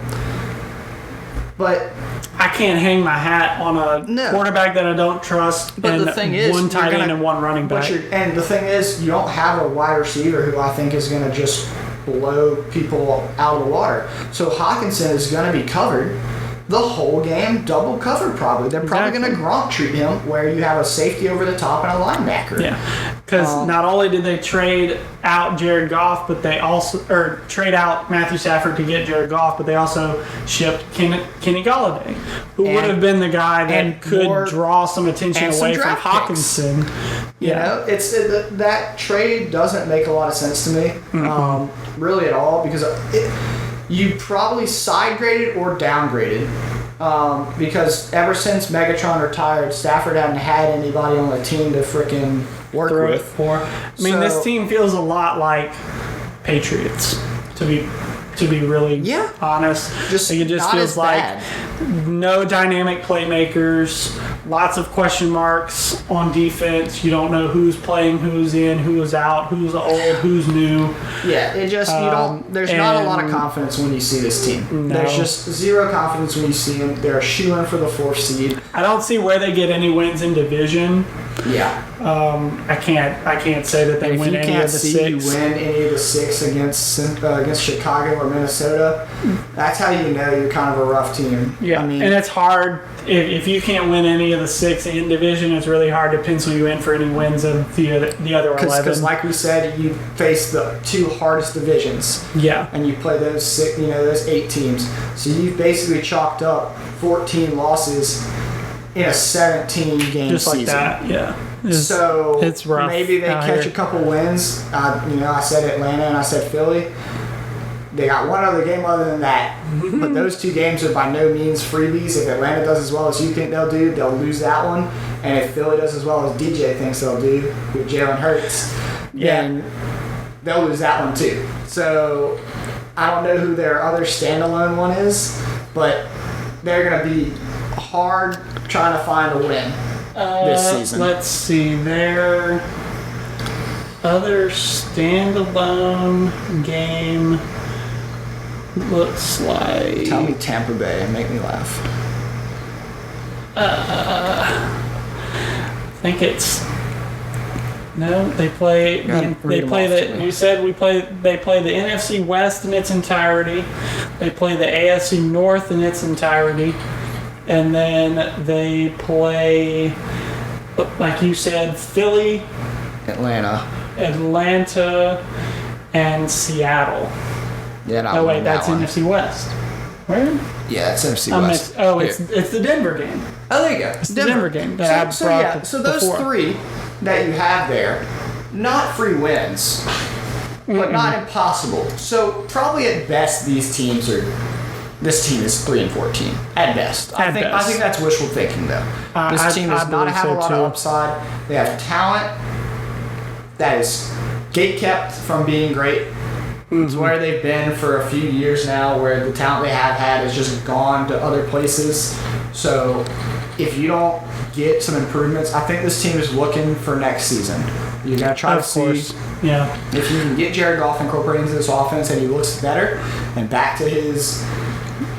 But... I can't hang my hat on a quarterback that I don't trust. But and the thing is, one tight end and one running back. And the thing is, you don't have a wide receiver who I think is going to just blow people out of the water. So Hawkinson is going to be covered the whole game, double covered probably. They're probably going to Gronk treat him, where you have a safety over the top and a linebacker. Yeah, because not only did they trade out Jared Goff, but they also trade out Matthew Stafford to get Jared Goff, but they also shipped Kenny Golladay, who would have been the guy that could draw some attention away from Hawkinson. That trade doesn't make a lot of sense to me, really at all, because you probably side graded or downgraded. Because ever since Megatron retired, Stafford hadn't had anybody on the team to freaking work with. I mean, this team feels a lot like Patriots, to be really honest. It just feels like no dynamic playmakers, lots of question marks on defense. You don't know who's playing, who's in, who's out, who's old, who's new. Yeah, it just there's not a lot of confidence when you see this team. No. There's just zero confidence when you see them. They're a shoo-in for the 4th seed. I don't see where they get any wins in division. Yeah. I can't say that they If win you any can't of the see six. you win any of the six against Chicago or Minnesota, that's how you know you're kind of a rough team. Yeah, I mean, and it's hard if you can't win any of the six in division. It's really hard to pencil you in for any wins of the other 11. because like we said, you face the two hardest divisions. Yeah, And you play those those 8 teams. So you've basically chalked up 14 losses in a 17 game just like season. that. Yeah, So it's rough maybe they out catch here. a couple wins. I said Atlanta and I said Philly. They got one other game other than that. But those 2 games are by no means freebies. If Atlanta does as well as you think they'll do, they'll lose that one. And if Philly does as well as DJ thinks they'll do with Jalen Hurts, then they'll lose that one too. So I don't know who their other standalone one is, but they're going to be hard trying to find a win this season. Let's see, their other standalone game looks like. Tell me Tampa Bay and make me laugh. I think it's. No, they play. They play the. You said we play. They play the NFC West in its entirety. They play the AFC North in its entirety, and then they play, like you said, Philly, Atlanta. and Seattle. Yeah, Oh wait, that's NFC West. Where? Yeah, that's NFC I'm West. it's the Denver game. Oh, there you go. It's the Denver game that I brought so those before. 3 that you have there, not free wins, but not impossible. So probably at best this team is 3-14 at best. I think that's wishful thinking though. This team does not have a lot of upside. They have talent that is gatekept from being great. It's where they've been for a few years now, where the talent they have had has just gone to other places. So if you don't get some improvements, I think this team is looking for next season. You're going to try to see if you can get Jared Goff incorporated into this offense and he looks better and back to his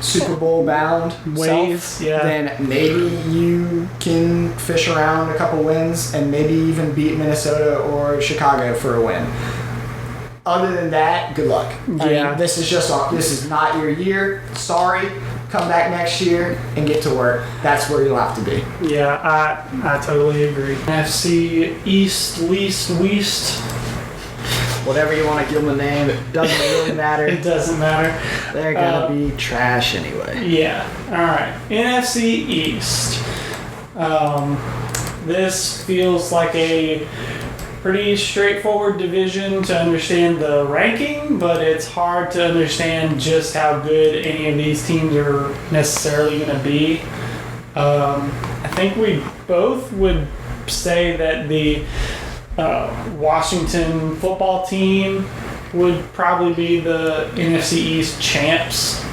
Super Bowl bound ways, then maybe you can fish around a couple wins and maybe even beat Minnesota or Chicago for a win. Other than that, good luck. I mean, this is not your year. Sorry. Come back next year and get to work. That's where you'll have to be. Yeah, I totally agree. NFC East, least, west. Whatever you want to give them a name, it doesn't really matter. It doesn't matter. They're gonna be trash anyway. Yeah. All right. NFC East. This feels like a pretty straightforward division to understand the ranking, but it's hard to understand just how good any of these teams are necessarily going to be. I think we both would say that the Washington football team would probably be the NFC East champs.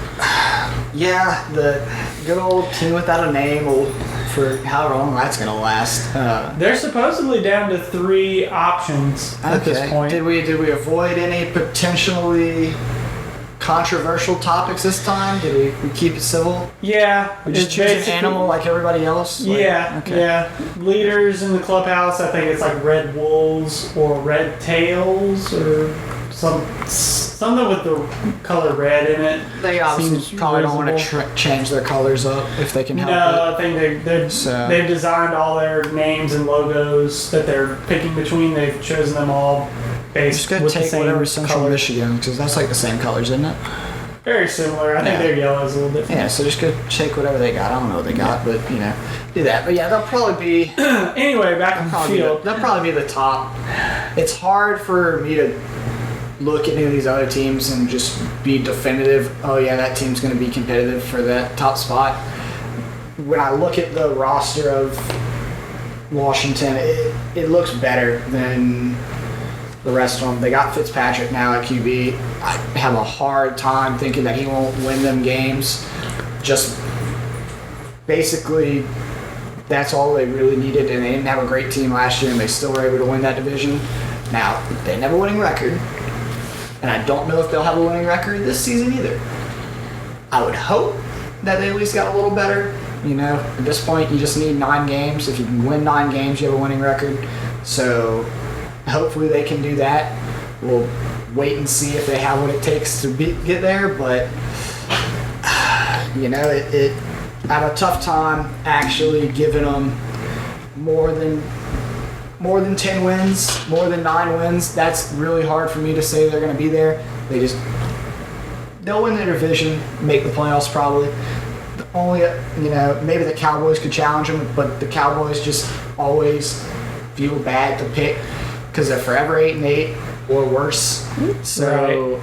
Yeah, the good old team without a name for however long that's going to last. They're supposedly down to 3 options at this point. Did we avoid any potentially controversial topics this time? Did we keep it civil? Yeah. We just choose an animal like everybody else? Yeah. Leaders in the clubhouse, I think it's like Red Wolves or Red Tails or something with the color red in it. They obviously probably don't want to change their colors up if they can help it. No, I think they've designed all their names and logos that they're picking between. They've chosen them all based just with the take same whatever Central color. Michigan, because that's like the same colors, isn't it? Very similar. I think their yellow is a little different. Yeah, so just go take whatever they got. I don't know what they got, but do that. But yeah, they'll probably be. Anyway, back on the field. They'll probably be the top. It's hard for me to look at any of these other teams and just be definitive. Oh yeah, that team's going to be competitive for that top spot. When I look at the roster of Washington, it looks better than the rest of them. They got Fitzpatrick now at QB. I have a hard time thinking that he won't win them games. Just basically, that's all they really needed, and they didn't have a great team last year, and they still were able to win that division. Now, they didn't have a winning record, and I don't know if they'll have a winning record this season either. I would hope that they at least got a little better, At this point, you just need 9 games. If you can win 9 games, you have a winning record. So hopefully they can do that. We'll wait and see if they have what it takes to get there. But, it I have a tough time actually giving them more than 10 wins, more than 9 wins. That's really hard for me to say they're going to be there. They'll win their division, make the playoffs probably. The only, maybe the Cowboys could challenge them, but the Cowboys just always feel bad to pick because they're forever 8-8 or worse. So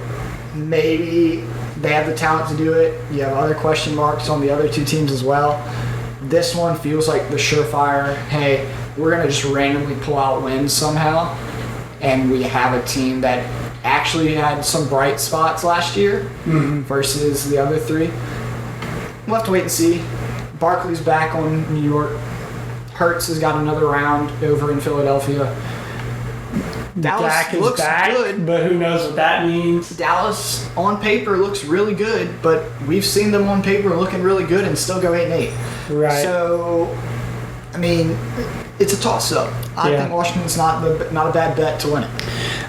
maybe they have the talent to do it. You have other question marks on the other 2 teams as well. This one feels like the surefire, hey, we're going to just randomly pull out wins somehow. And we have a team that actually had some bright spots last year versus the other 3. We'll have to wait and see. Barkley's back on New York. Hurts has got another round over in Philadelphia. Dallas Dak is looks back, good. but who knows what that means. Dallas on paper looks really good, but we've seen them on paper looking really good and still go 8-8. Right. So, it's a toss-up. I think Washington's not a bad bet to win it.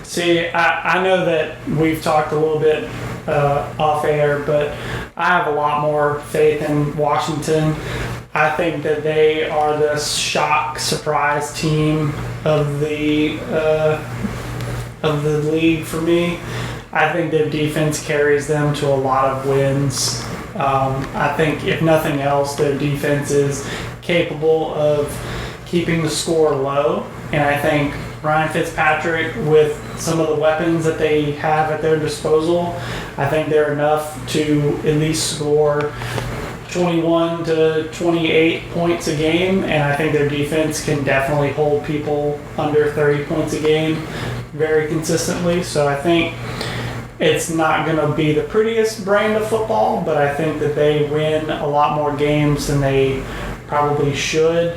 See, I know that we've talked a little bit off air, but I have a lot more faith in Washington. I think that they are the shock surprise team of the league for me. I think their defense carries them to a lot of wins. I think if nothing else, their defense is capable of keeping the score low, and I think Ryan Fitzpatrick, with some of the weapons that they have at their disposal, I think they're enough to at least score 21 to 28 points a game, and I think their defense can definitely hold people under 30 points a game very consistently. So I think it's not going to be the prettiest brand of football, but I think that they win a lot more games than they probably should.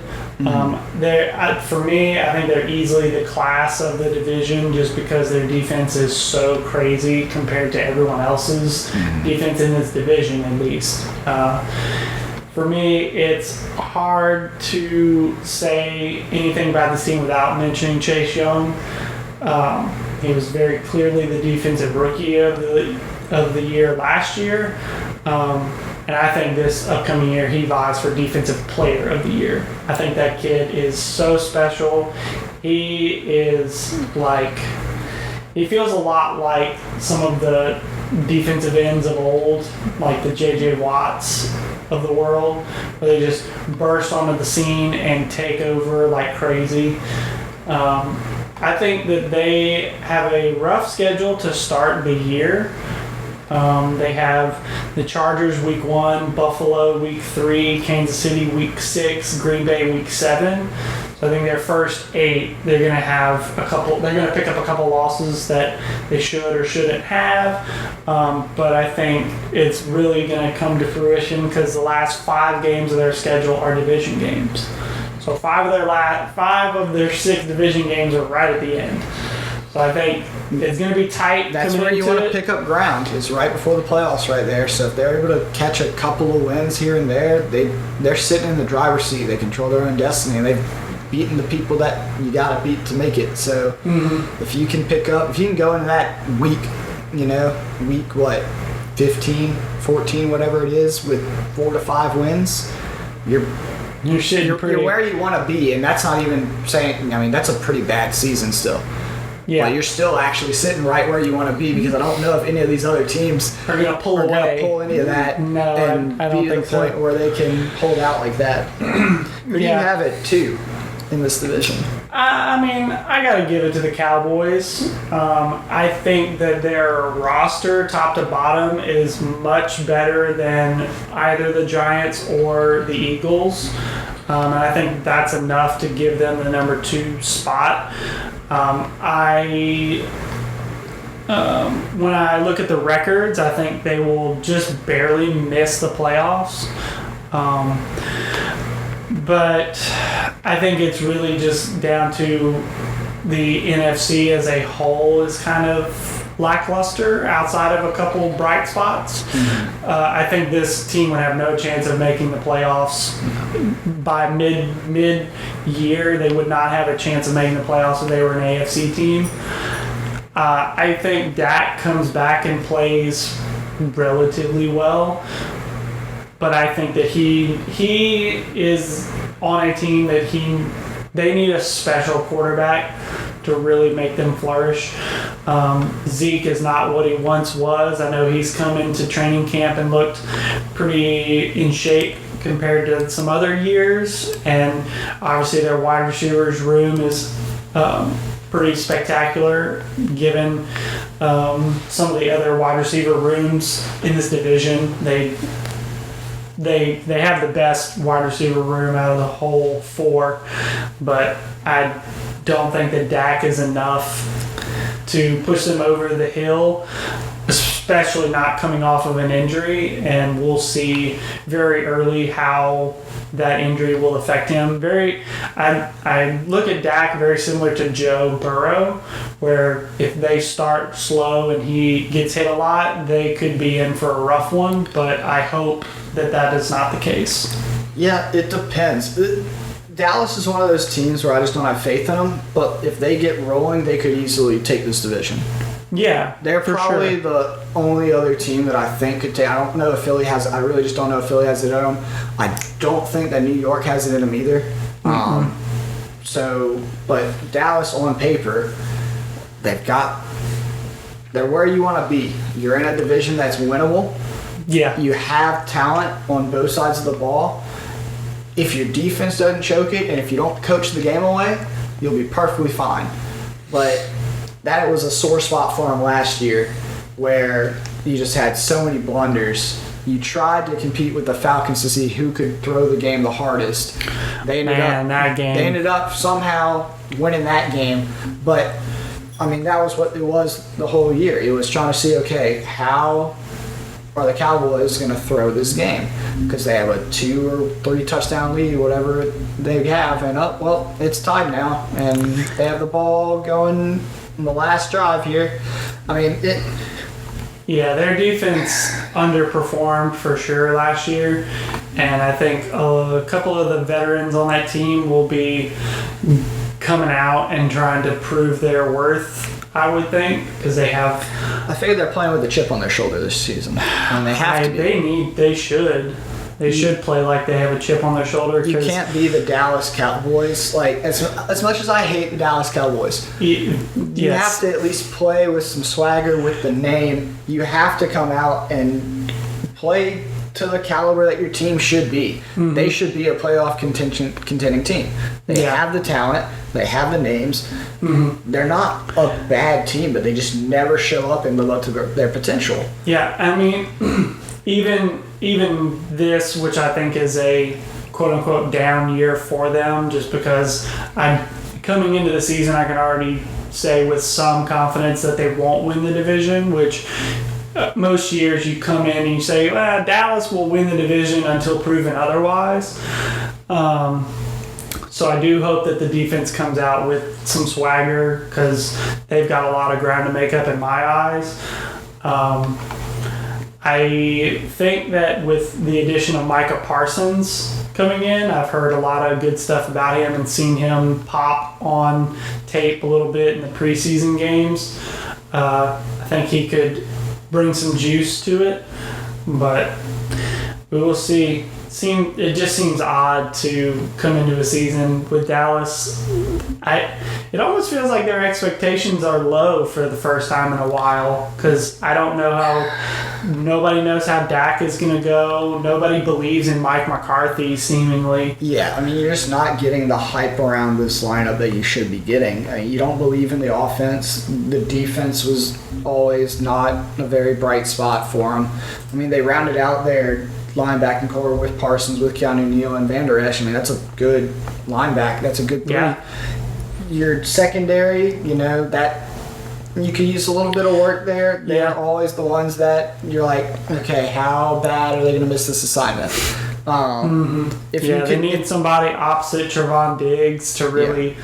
For me, I think they're easily the class of the division just because their defense is so crazy compared to everyone else's defense in this division, at least. For me, it's hard to say anything about this team without mentioning Chase Young. He was very clearly the defensive rookie of the year last year. And I think this upcoming year he vies for Defensive Player of the Year. I think that kid is so special. He feels a lot like some of the defensive ends of old, like the J.J. Watts of the world, where they just burst onto the scene and take over like crazy. I think that they have a rough schedule to start the year. They have the Chargers week 1, Buffalo week 3, Kansas City week 6, Green Bay week 7. So I think their first 8, they're going to have they're going to pick up a couple losses that they should or shouldn't have. But I think it's really going to come to fruition because the last 5 games of their schedule are division games. So 5 of their 6 division games are right at the end. So I think it's going to be tight. That's where you want to pick up ground. It's right before the playoffs right there. So if they're able to catch a couple of wins here and there, they're sitting in the driver's seat. They control their own destiny, and they've beaten the people that you got to beat to make it. So if you can go into that week, week 15, 14, whatever it is, with 4 to 5 wins, you're where you want to be. And that's not even saying, that's a pretty bad season still. Yeah, but you're still actually sitting right where you want to be because I don't know if any of these other teams are going to pull any of that and I don't be to the point where they can hold out like that. Who do you have it to in this division? I got to give it to the Cowboys. I think that their roster, top to bottom, is much better than either the Giants or the Eagles. And I think that's enough to give them the number 2 spot. When I look at the records, I think they will just barely miss the playoffs. But I think it's really just down to the NFC as a whole is kind of lackluster outside of a couple bright spots. I think this team would have no chance of making the playoffs. By mid-year, they would not have a chance of making the playoffs if they were an AFC team. I think Dak comes back and plays relatively well, but I think that he is on a team that they need a special quarterback to really make them flourish. Zeke is not what he once was. I know he's come into training camp and looked pretty in shape compared to some other years, and obviously their wide receivers room is pretty spectacular given some of the other wide receiver rooms in this division. They have the best wide receiver room out of the whole four, but I don't think that Dak is enough to push them over the hill, especially not coming off of an injury, and we'll see very early how that injury will affect him. I look at Dak very similar to Joe Burrow, where if they start slow and he gets hit a lot, they could be in for a rough one, but I hope that is not the case. Yeah, it depends. Dallas is one of those teams where I just don't have faith in them, but if they get rolling, they could easily take this division. Yeah, they're probably the only other team that I think could take. I don't know if Philly has. I really just don't know if Philly has it in them. I don't think that New York has it in them either. But Dallas on paper, they're where you want to be. You're in a division that's winnable. Yeah, you have talent on both sides of the ball. If your defense doesn't choke it, and if you don't coach the game away, you'll be perfectly fine. But that was a sore spot for them last year, where you just had so many blunders. You tried to compete with the Falcons to see who could throw the game the hardest. They ended up somehow winning that game, but I mean that was what it was the whole year. It was trying to see, okay, how are the Cowboys going to throw this game? Because they have a 2 or 3 touchdown lead, whatever they have, and it's tied now, and they have the ball going in the last drive here. I mean, their defense underperformed for sure last year, and I think a couple of the veterans on that team will be coming out and trying to prove their worth, I would think, because they have. I figure they're playing with a chip on their shoulder this season, and they have to be. They should. They should play like they have a chip on their shoulder. You can't be the Dallas Cowboys. Like as much as I hate the Dallas Cowboys, you have to at least play with some swagger with the name. You have to come out and play to the caliber that your team should be. Mm-hmm. They should be a playoff contending team. They have the talent. They have the names. Mm-hmm. They're not a bad team, but they just never show up and live up to their potential. Yeah, I mean, even this, which I think is a quote-unquote down year for them, just because coming into the season, I can already say with some confidence that they won't win the division, which most years you come in and you say, well, Dallas will win the division until proven otherwise. So I do hope that the defense comes out with some swagger, because they've got a lot of ground to make up in my eyes. I think that with the addition of Micah Parsons coming in, I've heard a lot of good stuff about him and seen him pop on tape a little bit in the preseason games. I think he could bring some juice to it, but we will see. It just seems odd to come into a season with Dallas. It almost feels like their expectations are low for the first time in a while, because I don't know how. Nobody knows how Dak is going to go. Nobody believes in Mike McCarthy, seemingly. Yeah, I mean, you're just not getting the hype around this lineup that you should be getting. I mean, you don't believe in the offense. The defense was always not a very bright spot for them. I mean, they rounded out their linebacking core with Parsons, with Keanu Neal, and Van Der Esch. I mean, that's a good linebacker. That's a good three. Yeah. Your secondary, that you could use a little bit of work there. They're always the ones that you're like, okay, how bad are they going to miss this assignment? They need somebody opposite Trevon Diggs to really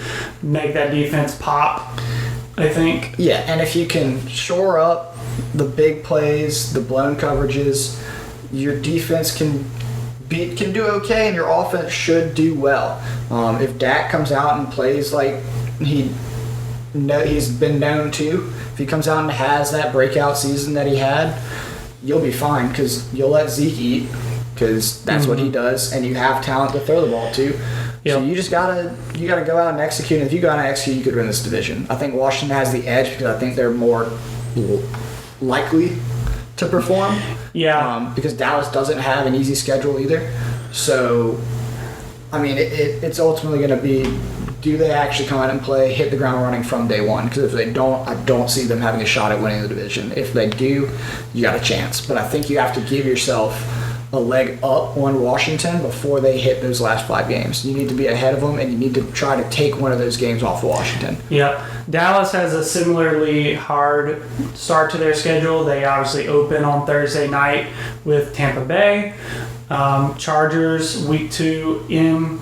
make that defense pop. I think. Yeah, and if you can shore up the big plays, the blown coverages, your defense can do okay, and your offense should do well. If Dak comes out and plays like he's been known to, if he comes out and has that breakout season that he had, you'll be fine because you'll let Zeke eat because that's what he does, and you have talent to throw the ball to. Yep. So you just gotta go out and execute. And if you go out and execute, you could win this division. I think Washington has the edge because I think they're more likely to perform. Yeah. Because Dallas doesn't have an easy schedule either. So, I mean, it's ultimately going to be, do they actually come out and play, hit the ground running from day one? Because if they don't, I don't see them having a shot at winning the division. If they do, you got a chance. But I think you have to give yourself a leg up on Washington before they hit those last 5 games. You need to be ahead of them, and you need to try to take one of those games off Washington. Yep. Dallas has a similarly hard start to their schedule. They obviously open on Thursday night with Tampa Bay. Chargers week 2 in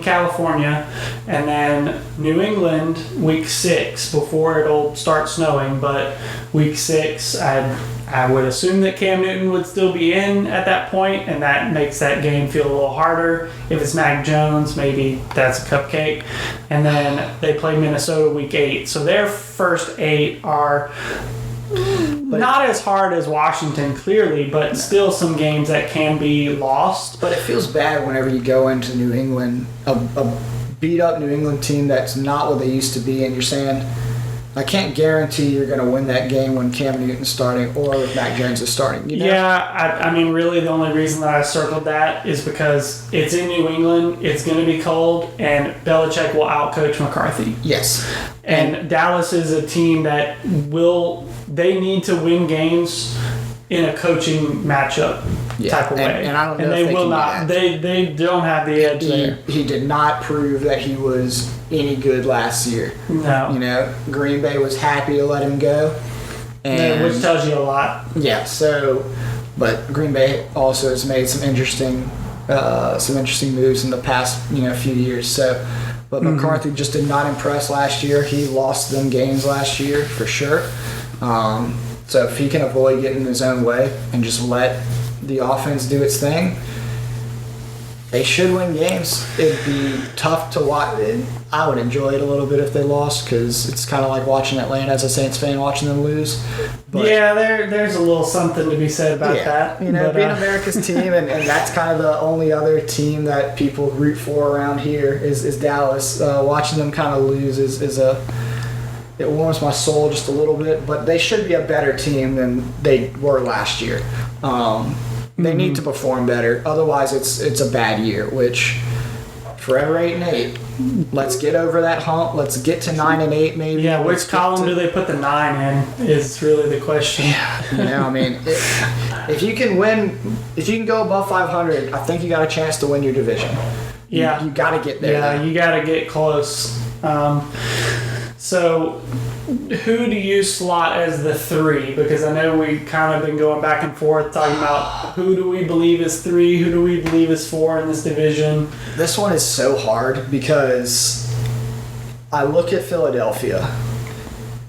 California, and then New England week 6 before it'll start snowing. But week 6, I would assume that Cam Newton would still be in at that point, and that makes that game feel a little harder. If it's Mac Jones, maybe that's a cupcake. And then they play Minnesota week 8. So their first 8 are not as hard as Washington, clearly, but still some games that can be lost. But it feels bad whenever you go into New England, a beat-up New England team that's not what they used to be, and you're saying, I can't guarantee you're going to win that game when Cam Newton's starting or if Mac Jones is starting. You know? Yeah, I mean, really the only reason that I circled that is because it's in New England, it's going to be cold, and Belichick will outcoach McCarthy. Yes. And Dallas is a team that they need to win games in a coaching matchup type of way. And I don't know and if they will not. They don't have the edge there. He did not prove that he was any good last year. No. You know, Green Bay was happy to let him go. And which tells you a lot. Yeah, so, but Green Bay also has made some interesting moves in the past, few years. So, but McCarthy just did not impress last year. He lost them games last year for sure. So if he can avoid getting in his own way and just let the offense do its thing, they should win games. It'd be tough to watch. I would enjoy it a little bit if they lost because it's kind of like watching Atlanta as a Saints fan, watching them lose. But, yeah, there's a little something to be said about that. Being America's team, and that's kind of the only other team that people root for around here is Dallas. Watching them kind of lose it warms my soul just a little bit, but they should be a better team than they were last year. They need to perform better, otherwise it's a bad year, which forever 8-8. Let's get over that hump. Let's get to 9-8 maybe. Yeah, which column do they put the 9 in is really the question. Yeah. I mean, if you can win, if you can go above 500, I think you got a chance to win your division. Yeah. You got to get there. Yeah, you got to get close. So, who do you slot as the 3? Because I know we've kind of been going back and forth talking about who do we believe is 3, who do we believe is 4 in this division. This one is so hard because I look at Philadelphia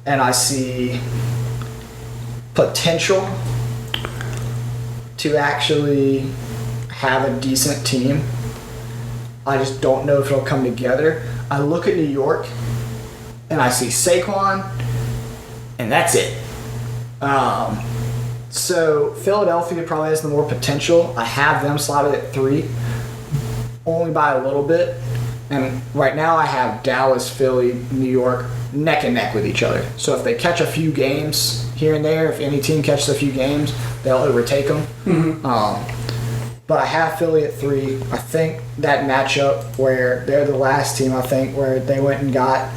and I see potential to actually have a decent team. I just don't know if it'll come together. I look at New York and I see Saquon, and that's it. So Philadelphia probably has the more potential. I have them slotted at 3, only by a little bit. And right now I have Dallas, Philly, New York neck and neck with each other. So if they catch a few games here and there, if any team catches a few games, they'll overtake them. But I have Philly at 3. I think that matchup where they're the last team, where they went and got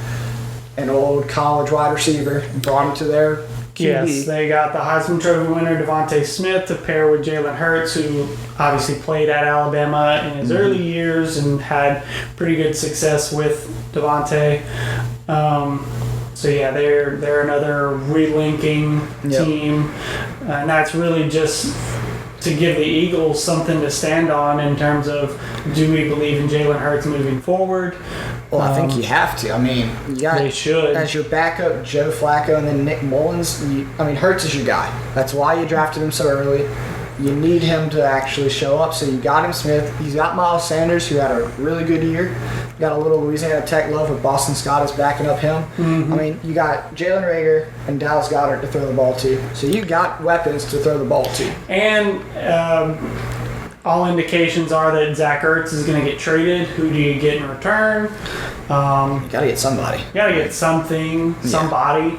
an old college wide receiver and brought him to their QB. Yes, they got the Heisman Trophy winner Devontae Smith to pair with Jalen Hurts, who obviously played at Alabama in his early years and had pretty good success with Devontae. So yeah, they're another relinking team, and that's really just to give the Eagles something to stand on in terms of, do we believe in Jalen Hurts moving forward? Well, I think you have to. I mean, you got They should. as your backup Joe Flacco and then Nick Mullins. Hurts is your guy. That's why you drafted him so early. You need him to actually show up. So you got him Smith. He's got Miles Sanders, who had a really good year. You got a little Louisiana Tech love with Boston Scott is backing up him. Mm-hmm. I mean, you got Jalen Reagor and Dallas Goedert to throw the ball to. So you got weapons to throw the ball to. And all indications are that Zach Ertz is going to get traded. Who do you get in return? You got to get somebody. You got to get something, somebody.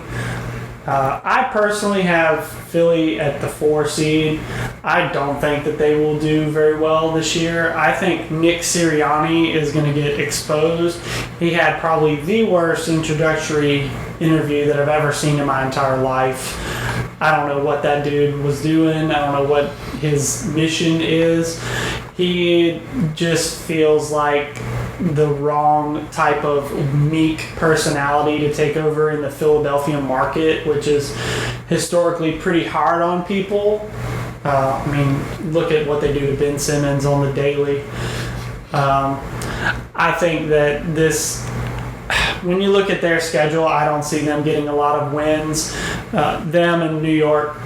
I personally have Philly at the 4 seed. I don't think that they will do very well this year. I think Nick Sirianni is going to get exposed. He had probably the worst introductory interview that I've ever seen in my entire life. I don't know what that dude was doing. I don't know what his mission is. He just feels like the wrong type of meek personality to take over in the Philadelphia market, which is historically pretty hard on people. Look at what they do to Ben Simmons on the daily. I think that when you look at their schedule, I don't see them getting a lot of wins. Them and New York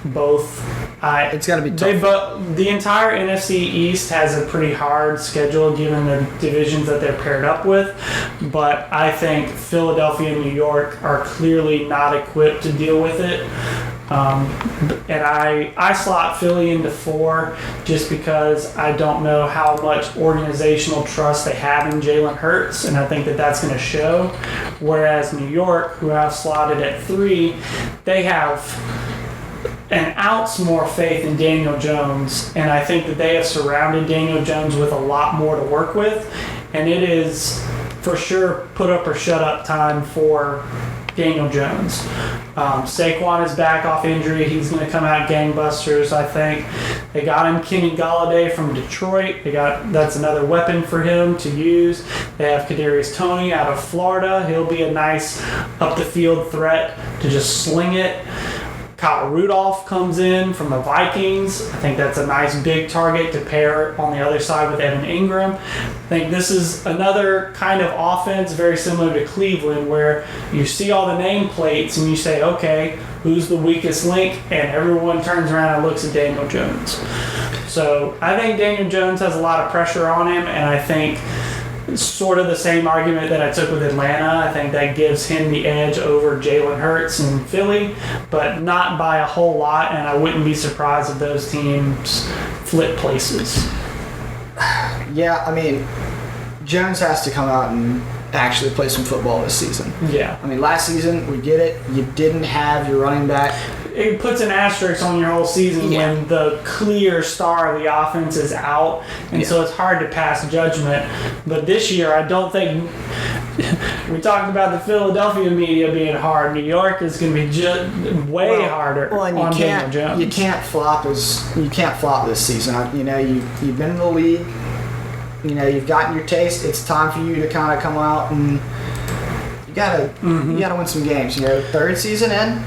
both. It's got to be tough. The entire NFC East has a pretty hard schedule given the divisions that they're paired up with. But I think Philadelphia and New York are clearly not equipped to deal with it. And I slot Philly into 4 just because I don't know how much organizational trust they have in Jalen Hurts, and I think that that's going to show. Whereas New York, who I've slotted at 3, they have an ounce more faith in Daniel Jones, and I think that they have surrounded Daniel Jones with a lot more to work with, and it is for sure put up or shut up time for Daniel Jones. Saquon is back off injury. He's going to come out gangbusters, I think. They got him Kenny Golladay from Detroit. That's another weapon for him to use. They have Kadarius Toney out of Florida. He'll be a nice up-the-field threat to just sling it. Kyle Rudolph comes in from the Vikings. I think that's a nice big target to pair on the other side with Evan Ingram. I think this is another kind of offense very similar to Cleveland, where you see all the nameplates and you say, okay, who's the weakest link? And everyone turns around and looks at Daniel Jones. So I think Daniel Jones has a lot of pressure on him, and I think sort of the same argument that I took with Atlanta. I think that gives him the edge over Jalen Hurts in Philly, but not by a whole lot, and I wouldn't be surprised if those teams flip places. Yeah, Jones has to come out and actually play some football this season. Yeah. Last season, we get it. You didn't have your running back. It puts an asterisk on your whole season when the clear star of the offense is out, and so it's hard to pass judgment. But this year, I don't think we talked about the Philadelphia media being hard. New York is going to be way harder and on Daniel Jones. You can't flop this season. You've been in the league. You've gotten your taste. It's time for you to kind of come out and you gotta win some games. 3rd season in.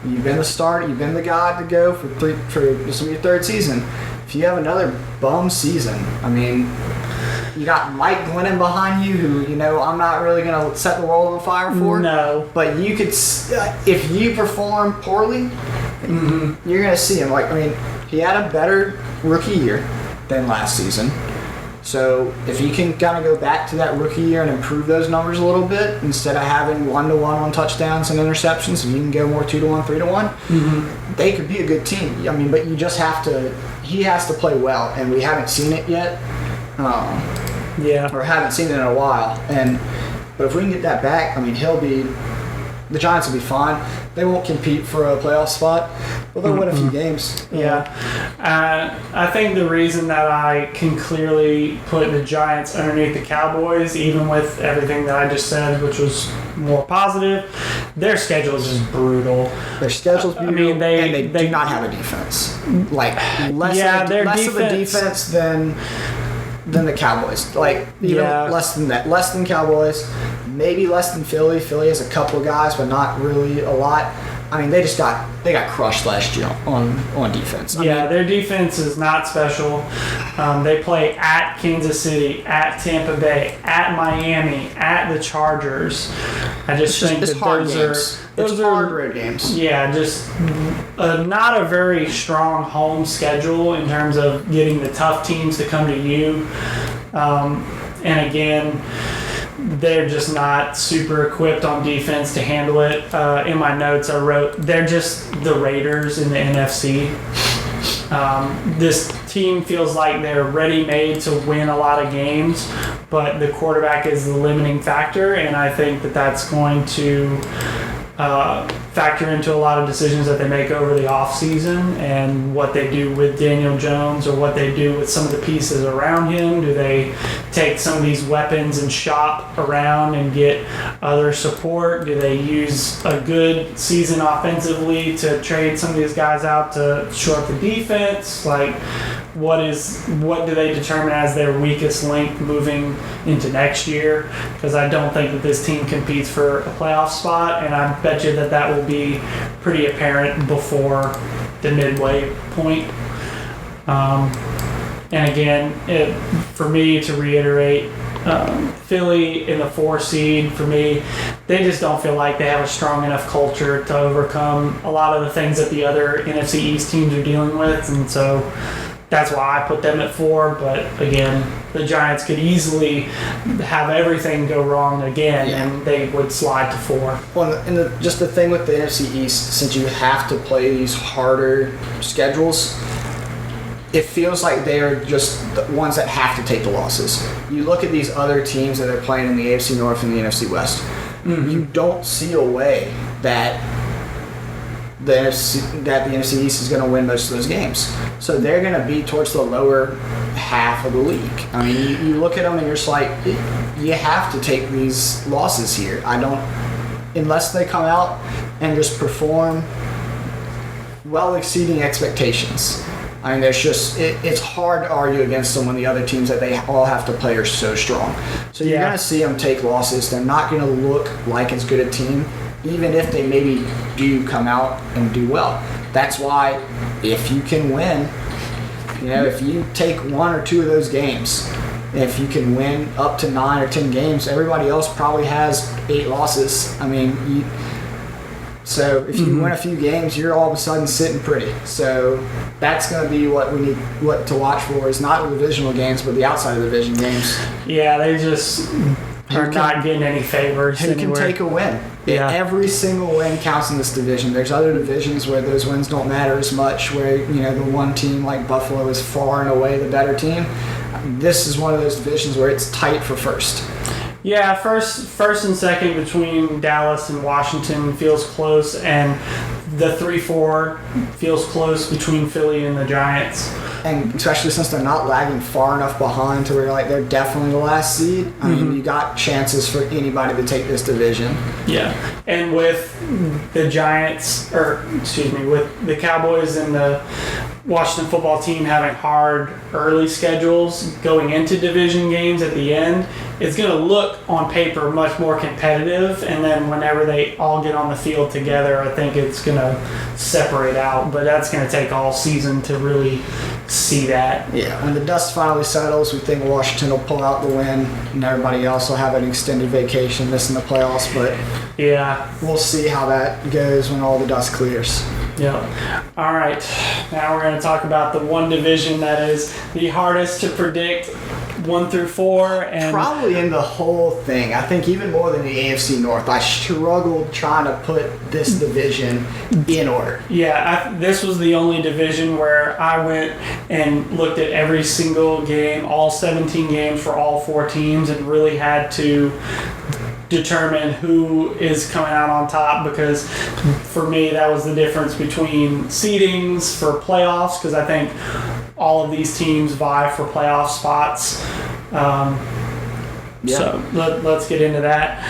You've been the starter. You've been the guy to go for this will be your 3rd season. If you have another bum season, you got Mike Glennon behind you, who I'm not really gonna set the world on fire for. No, but you could, if you perform poorly, you're gonna see him. He had a better rookie year than last season. So if you can kind of go back to that rookie year and improve those numbers a little bit, instead of having 1-1 on touchdowns and interceptions, if you can go more 2-1, 3-1, they could be a good team. But you just have to. He has to play well, and we haven't seen it yet. Or haven't seen it in a while. But if we can get that back, the Giants will be fine. They won't compete for a playoff spot, but they'll win a few games. Yeah. I think the reason that I can clearly put the Giants underneath the Cowboys, even with everything that I just said, which was more positive, their schedule is just brutal. Their schedule's brutal, and they do not have a defense. Less of a defense than the Cowboys. Less than that. Less than Cowboys. Maybe less than Philly. Philly has a couple of guys, but not really a lot. I mean, they got crushed last year on defense. I mean, their defense is not special. They play at Kansas City, at Tampa Bay, at Miami, at the Chargers. I just think it's that hard those games. are Hard road games. Yeah, just not a very strong home schedule in terms of getting the tough teams to come to you. And again, they're just not super equipped on defense to handle it. In my notes, I wrote they're just the Raiders in the NFC. This team feels like they're ready-made to win a lot of games, but the quarterback is the limiting factor, and I think that that's going to factor into a lot of decisions that they make over the offseason and what they do with Daniel Jones or what they do with some of the pieces around him. Do they take some of these weapons and shop around and get other support? Do they use a good season offensively to trade some of these guys out to shore up the defense? Like, what do they determine as their weakest link moving into next year? Because I don't think that this team competes for a playoff spot, and I bet you that will be pretty apparent before the midway point. And again, for me to reiterate, Philly in the 4 seed, for me, they just don't feel like they have a strong enough culture to overcome a lot of the things that the other NFC East teams are dealing with, and so that's why I put them at 4. But again, the Giants could easily have everything go wrong again, and they would slide to 4. Well, and just the thing with the NFC East, since you have to play these harder schedules, it feels like they are just the ones that have to take the losses. You look at these other teams that are playing in the AFC North and the NFC West, you don't see a way that the NFC East is going to win most of those games. So they're going to be towards the lower half of the league. I mean, you look at them and you're just like, you have to take these losses here. Unless they come out and just perform well exceeding expectations. I mean, it's hard to argue against them when the other teams that they all have to play are so strong. So you're going to see them take losses. They're not going to look like as good a team, even if they maybe do come out and do well. That's why if you can win, if you take 1 or 2 of those games, if you can win up to 9 or 10 games, everybody else probably has 8 losses. I mean, so if you win a few games, you're all of a sudden sitting pretty. So that's going to be what to watch for, is not the divisional games, but the outside of the division games. Yeah, they just are not getting any favors. Who can take a win? Yeah. Every single win counts in this division. There's other divisions where those wins don't matter as much, where the one team like Buffalo is far and away the better team. This is one of those divisions where it's tight for first. Yeah, first and second between Dallas and Washington feels close, and the 3-4 feels close between Philly and the Giants. And especially since they're not lagging far enough behind to where they're definitely the last seed. I mean, you got chances for anybody to take this division. Yeah, and with the Giants, with the Cowboys and the Washington football team having hard early schedules going into division games at the end, it's going to look on paper much more competitive, and then whenever they all get on the field together, I think it's going to separate out, but that's going to take all season to really see that. Yeah, when the dust finally settles, we think Washington will pull out the win, and everybody else will have an extended vacation missing the playoffs, but yeah, we'll see how that goes when all the dust clears. Yeah. All right. Now we're going to talk about the one division that is the hardest to predict, 1 through 4, and probably in the whole thing. I think even more than the AFC North, I struggled trying to put this division in order. Yeah, this was the only division where I went and looked at every single game, all 17 games for all 4 teams, and really had to determine who is coming out on top, because for me that was the difference between seedings for playoffs, because I think all of these teams vie for playoff spots. So let's get into that.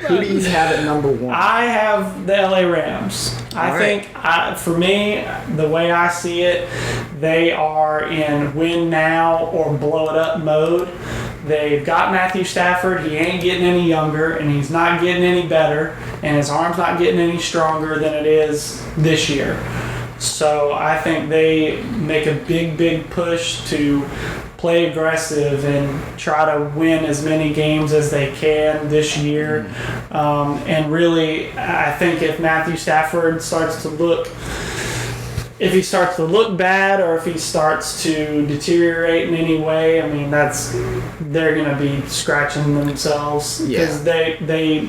Who do you have at number 1? I have the LA Rams. I think, for me, the way I see it, they are in win now or blow it up mode. They've got Matthew Stafford. He ain't getting any younger, and he's not getting any better, and his arm's not getting any stronger than it is this year. So I think they make a big push to play aggressive and try to win as many games as they can this year. And really, I think if Matthew Stafford starts to look bad, or if he starts to deteriorate in any way, I mean, they're going to be scratching themselves, because they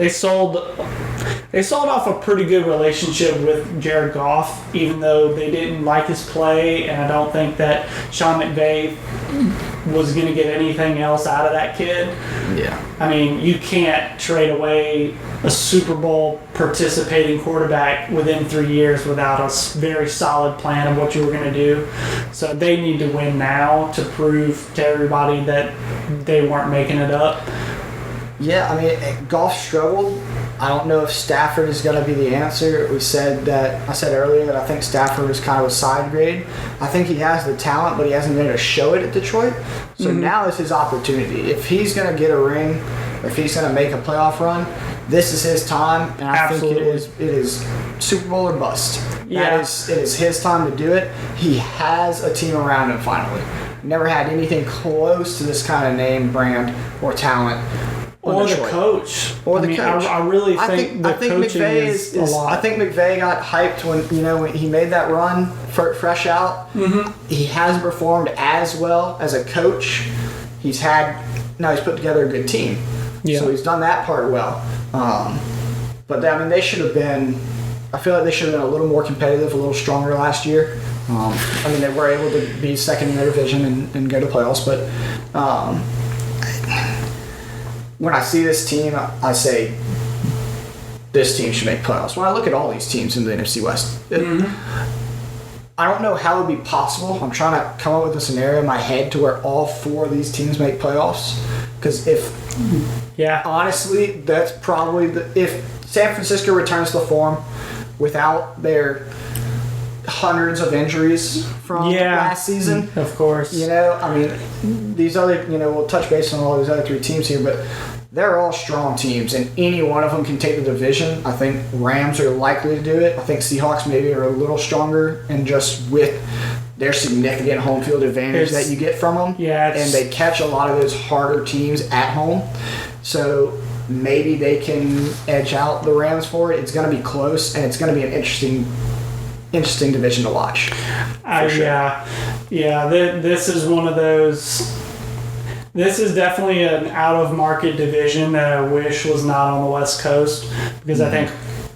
sold off a pretty good relationship with Jared Goff, even though they didn't like his play, and I don't think that Sean McVay was going to get anything else out of that kid. Yeah. I mean, you can't trade away a Super Bowl participating quarterback within 3 years without a very solid plan of what you were going to do. So they need to win now to prove to everybody that they weren't making it up. Yeah, I mean, Goff struggled. I don't know if Stafford is going to be the answer. I said earlier that I think Stafford is kind of a side grade. I think he has the talent, but he hasn't been able to show it at Detroit. So now is his opportunity. If he's going to get a ring, or if he's going to make a playoff run, this is his time, and I think it is Super Bowl or bust. Yeah. It is his time to do it. He has a team around him finally. Never had anything close to this kind of name, brand, or talent. Or the coach. Or the coach. I really think the coaching is a lot. I think McVay got hyped when he made that run fresh out. Mm-hmm. He hasn't performed as well as a coach. Now he's put together a good team. Yeah. So he's done that part well. But I mean, they should have been. I feel like they should have been a little more competitive, a little stronger last year. I mean, they were able to be second in their division and go to playoffs, but when I see this team, I say this team should make playoffs. When I look at all these teams in the NFC West, I don't know how it would be possible. I'm trying to come up with a scenario in my head to where all four of these teams make playoffs. Because honestly, that's probably if San Francisco returns to form without their hundreds of injuries from last season. Of course. I mean, these other, we'll touch base on all these other three teams here, but they're all strong teams, and any one of them can take the division. I think Rams are likely to do it. I think Seahawks maybe are a little stronger, and just with their significant home field advantage that you get from them. And they catch a lot of those harder teams at home. So maybe they can edge out the Rams for it. It's going to be close, and it's going to be an interesting division to watch. Sure. This is one of those. This is definitely an out-of-market division that I wish was not on the West Coast, because I think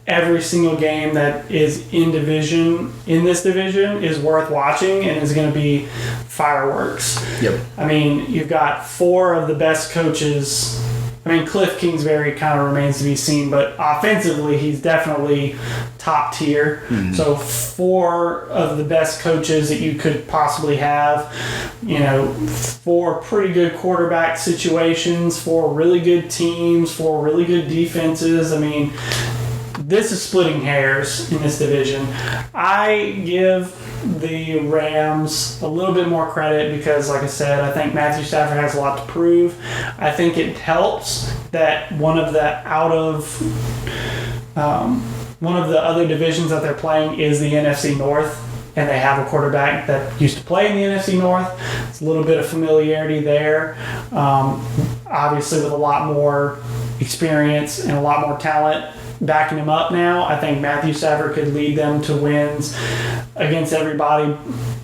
every single game that is in this division is worth watching and is going to be fireworks. Yep. I mean, you've got four of the best coaches. I mean, Cliff Kingsbury kind of remains to be seen, but offensively, he's definitely top tier. Mm-hmm. So four of the best coaches that you could possibly have, four pretty good quarterback situations, four really good teams, four really good defenses. I mean, this is splitting hairs in this division. I give the Rams a little bit more credit because, like I said, I think Matthew Stafford has a lot to prove. I think it helps that one of the other divisions that they're playing is the NFC North, and they have a quarterback that used to play in the NFC North. It's a little bit of familiarity there. Obviously, with a lot more experience and a lot more talent backing him up now, I think Matthew Stafford could lead them to wins against everybody.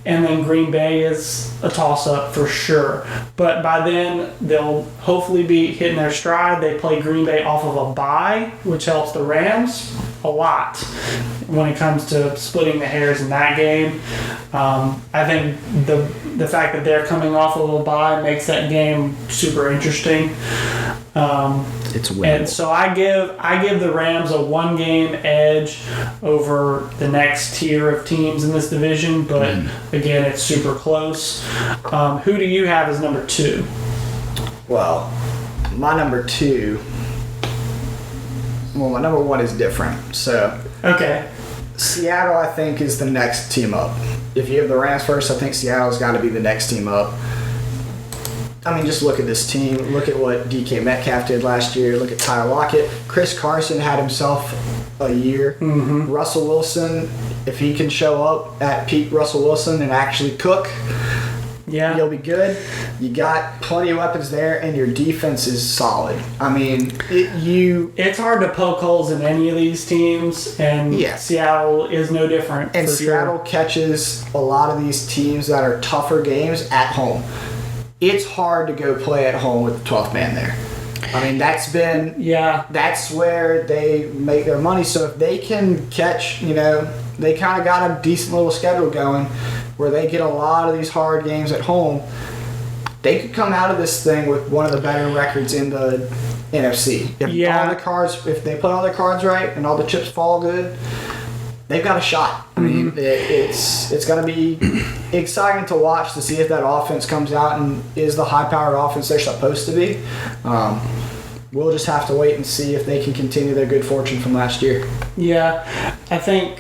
And then Green Bay is a toss-up for sure. But by then, they'll hopefully be hitting their stride. They play Green Bay off of a bye, which helps the Rams a lot when it comes to splitting the hairs in that game. I think the fact that they're coming off a little bye makes that game super interesting. It's winnable. And so I give the Rams a one-game edge over the next tier of teams in this division, but again, it's super close. Who do you have as number 2? Well, my number 2. Well, my number 1 is different. So okay, Seattle, I think, is the next team up. If you have the Rams first, I think Seattle's got to be the next team up. I mean, just look at this team. Look at what DK Metcalf did last year. Look at Tyler Lockett. Chris Carson had himself a year. Mm-hmm. Russell Wilson, if he can show up at peak Russell Wilson and actually cook, Yeah. you'll be good. You got plenty of weapons there, and your defense is solid. I mean, it's hard to poke holes in any of these teams, and Yeah. Seattle is no different. and for Seattle sure. catches a lot of these teams that are tougher games at home. It's hard to go play at home with the 12th man there. I mean, that's where they make their money. So if they can catch, they kind of got a decent little schedule going where they get a lot of these hard games at home. They could come out of this thing with one of the better records in the NFC. If they play all their cards right and all the chips fall good, they've got a shot. I mean, it's going to be exciting to watch to see if that offense comes out and is the high-powered offense they're supposed to be. We'll just have to wait and see if they can continue their good fortune from last year. Yeah, I think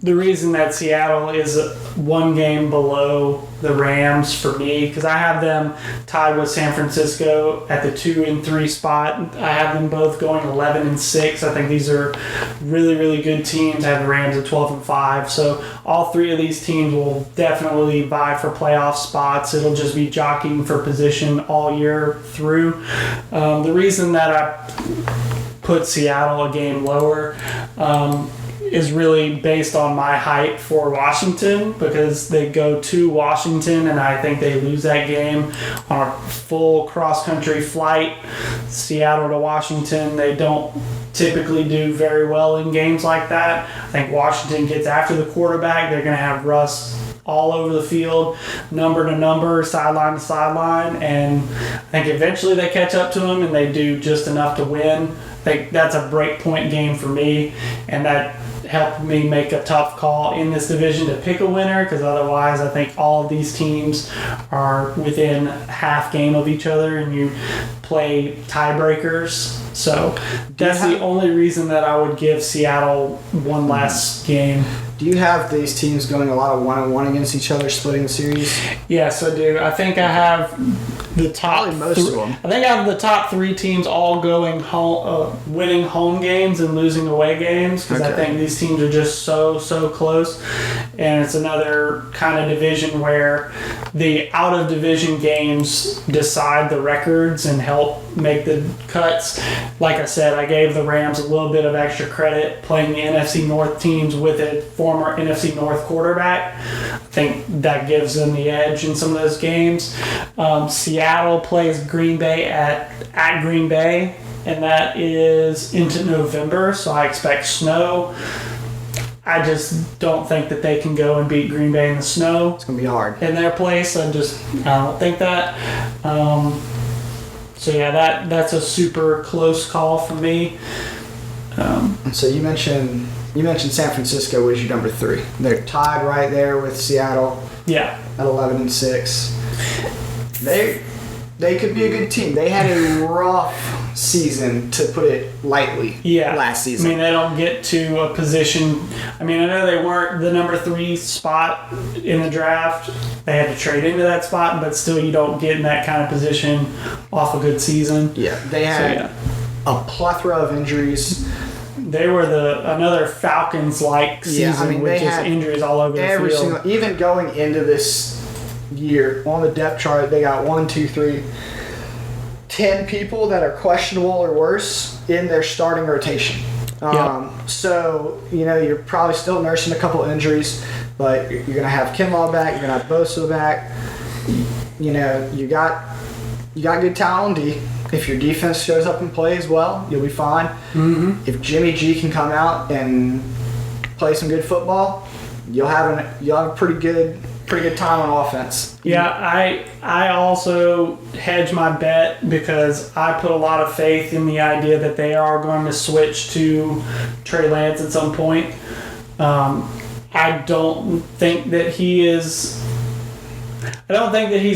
the reason that Seattle is one game below the Rams for me, because I have them tied with San Francisco at the 2 and 3 spot. I have them both going 11 and 6. I think these are really, really good teams. I have the Rams at 12 and 5. So all three of these teams will definitely vie for playoff spots. It'll just be jockeying for position all year through. The reason that I put Seattle a game lower is really based on my hype for Washington, because they go to Washington and I think they lose that game on a full cross-country flight. Seattle to Washington, they don't typically do very well in games like that. I think Washington gets after the quarterback. They're going to have Russ all over the field, number to number, sideline to sideline, and I think eventually they catch up to them and they do just enough to win. I think that's a break point game for me, and that helped me make a tough call in this division to pick a winner, because otherwise I think all of these teams are within half game of each other and you play tiebreakers. So that's the only reason that I would give Seattle one last game. Do you have these teams going a lot of 1-1 against each other, splitting the series? Yes, I do. I think I have the top Probably most of them. I think I have the top 3 teams all going home, winning home games and losing away games, because I think these teams are just so close. And it's another kind of division where the out of division games decide the records and help make the cuts. Like I said, I gave the Rams a little bit of extra credit playing the NFC North teams with a former NFC North quarterback. I think that gives them the edge in some of those games. Seattle plays Green Bay at Green Bay, and that is into November, so I expect snow. I just don't think that they can go and beat Green Bay in the snow. It's going to be hard. In their place, I don't think that. So yeah, that's a super close call for me. So you mentioned San Francisco was your number 3. They're tied right there with Seattle. Yeah. At 11 and 6. They could be a good team. They had a rough season, to put it lightly. Yeah. Last season. I mean, they don't get to a position. I mean, I know they weren't the number 3 spot in the draft. They had to trade into that spot, but still, you don't get in that kind of position off a good season. Yeah. They had a plethora of injuries. They were another Falcons-like season with just injuries all over the field. Even going into this year, on the depth chart, they got 10 people that are questionable or worse in their starting rotation. So, you're probably still nursing a couple injuries, but you're going to have Kinlaw back, you're going to have Bosa back. You got good talent on D. If your defense shows up and plays well, you'll be fine. Mm-hmm. If Jimmy G can come out and play some good football, you'll have a pretty good time on offense. Yeah, I also hedge my bet because I put a lot of faith in the idea that they are going to switch to Trey Lance at some point. I don't think that he's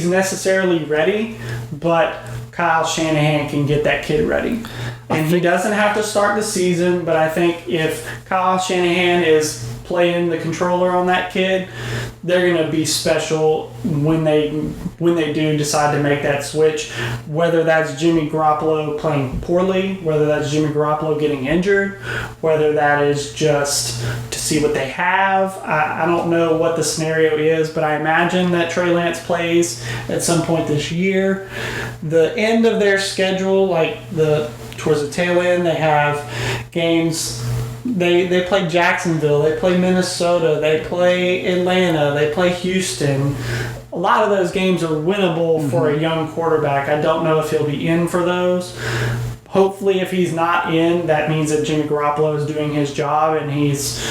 necessarily ready, but Kyle Shanahan can get that kid ready. And he doesn't have to start the season, but I think if Kyle Shanahan is playing the controller on that kid, they're going to be special when they do decide to make that switch. Whether that's Jimmy Garoppolo playing poorly, whether that's Jimmy Garoppolo getting injured, whether that is just to see what they have. I don't know what the scenario is, but I imagine that Trey Lance plays at some point this year. The end of their schedule, towards the tail end, they have games. They play Jacksonville, they play Minnesota, they play Atlanta, they play Houston. A lot of those games are winnable for a young quarterback. I don't know if he'll be in for those. Hopefully, if he's not in, that means that Jimmy Garoppolo is doing his job and he's,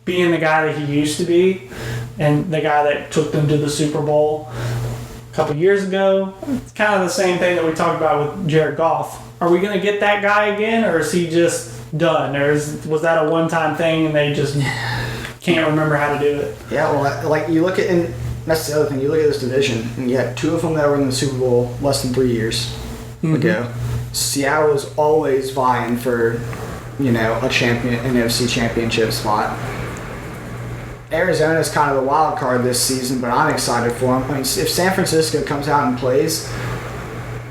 being the guy that he used to be and the guy that took them to the Super Bowl a couple years ago. It's kind of the same thing that we talked about with Jared Goff. Are we going to get that guy again, or is he just done? Or was that a one-time thing and they just can't remember how to do it? Yeah, well, you look at, and that's the other thing, you look at this division, and you had two of them that were in the Super Bowl less than 3 years ago. Seattle was always vying for, an NFC championship spot. Arizona's kind of the wild card this season, but I'm excited for them. I mean, if San Francisco comes out and plays,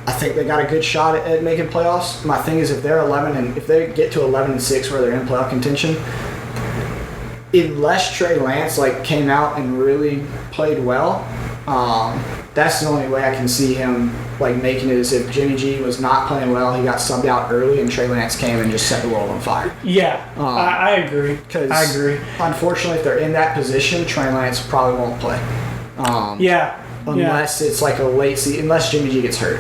I think they got a good shot at making playoffs. My thing is, if they're 11 and if they get to 11-6 where they're in playoff contention, unless Trey Lance came out and really played well, that's the only way I can see him making it. Is if Jimmy G was not playing well, he got subbed out early, and Trey Lance came and just set the world on fire. Yeah, I agree. I agree. Unfortunately, if they're in that position, Trey Lance probably won't play. Unless it's a late season, unless Jimmy G gets hurt.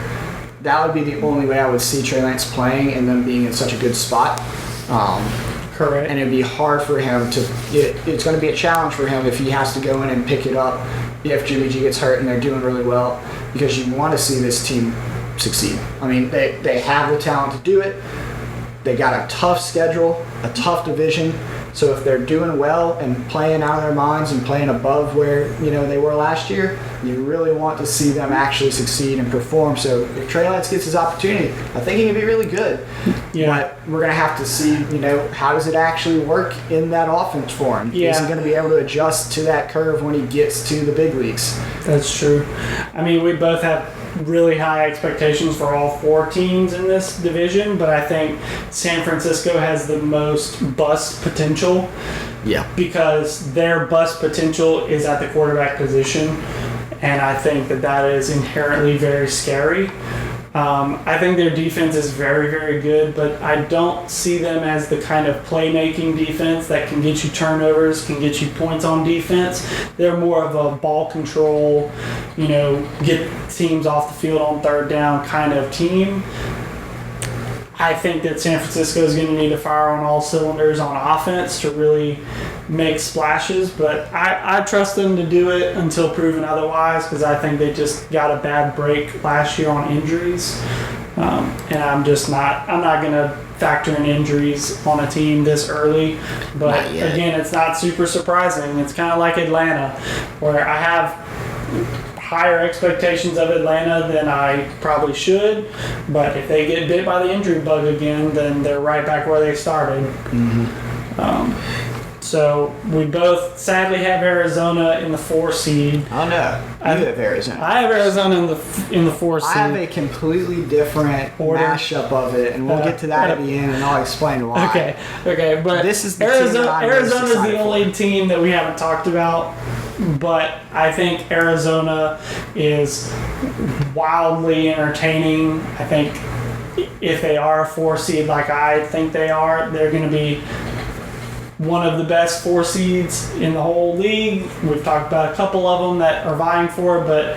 That would be the only way I would see Trey Lance playing and them being in such a good spot. Correct. And it'd be hard for him to. It's going to be a challenge for him if he has to go in and pick it up if Jimmy G gets hurt and they're doing really well, because you want to see this team succeed. I mean, they have the talent to do it. They got a tough schedule, a tough division. So if they're doing well and playing out of their minds and playing above where they were last year, you really want to see them actually succeed and perform. So if Trey Lance gets his opportunity, I think he can be really good. Yeah. But we're going to have to see, how does it actually work in that offense for him? Yeah. Is he going to be able to adjust to that curve when he gets to the big leagues? That's true. I mean, we both have really high expectations for all four teams in this division, but I think San Francisco has the most bust potential. Yeah. Because their bust potential is at the quarterback position, and I think that is inherently very scary. I think their defense is very, very good, but I don't see them as the kind of playmaking defense that can get you turnovers, can get you points on defense. They're more of a ball control, get teams off the field on third down kind of team. I think that San Francisco is going to need to fire on all cylinders on offense to really make splashes, but I trust them to do it until proven otherwise, because I think they just got a bad break last year on injuries, and I'm not going to factor in injuries on a team this early. But again, it's not super surprising. It's kind of like Atlanta, where I have higher expectations of Atlanta than I probably should, but if they get bit by the injury bug again, then they're right back where they started. So we both sadly have Arizona in the 4 seed. Oh no, you have Arizona. I have Arizona in the 4 seed. I have a completely different mashup of it, and we'll get to that at the end, and I'll explain why. Okay, but this is the Arizona's the only team that we haven't talked about. But I think Arizona is wildly entertaining. I think if they are a 4 seed like I think they are, they're going to be one of the best 4 seeds in the whole league. We've talked about a couple of them that are vying for it, but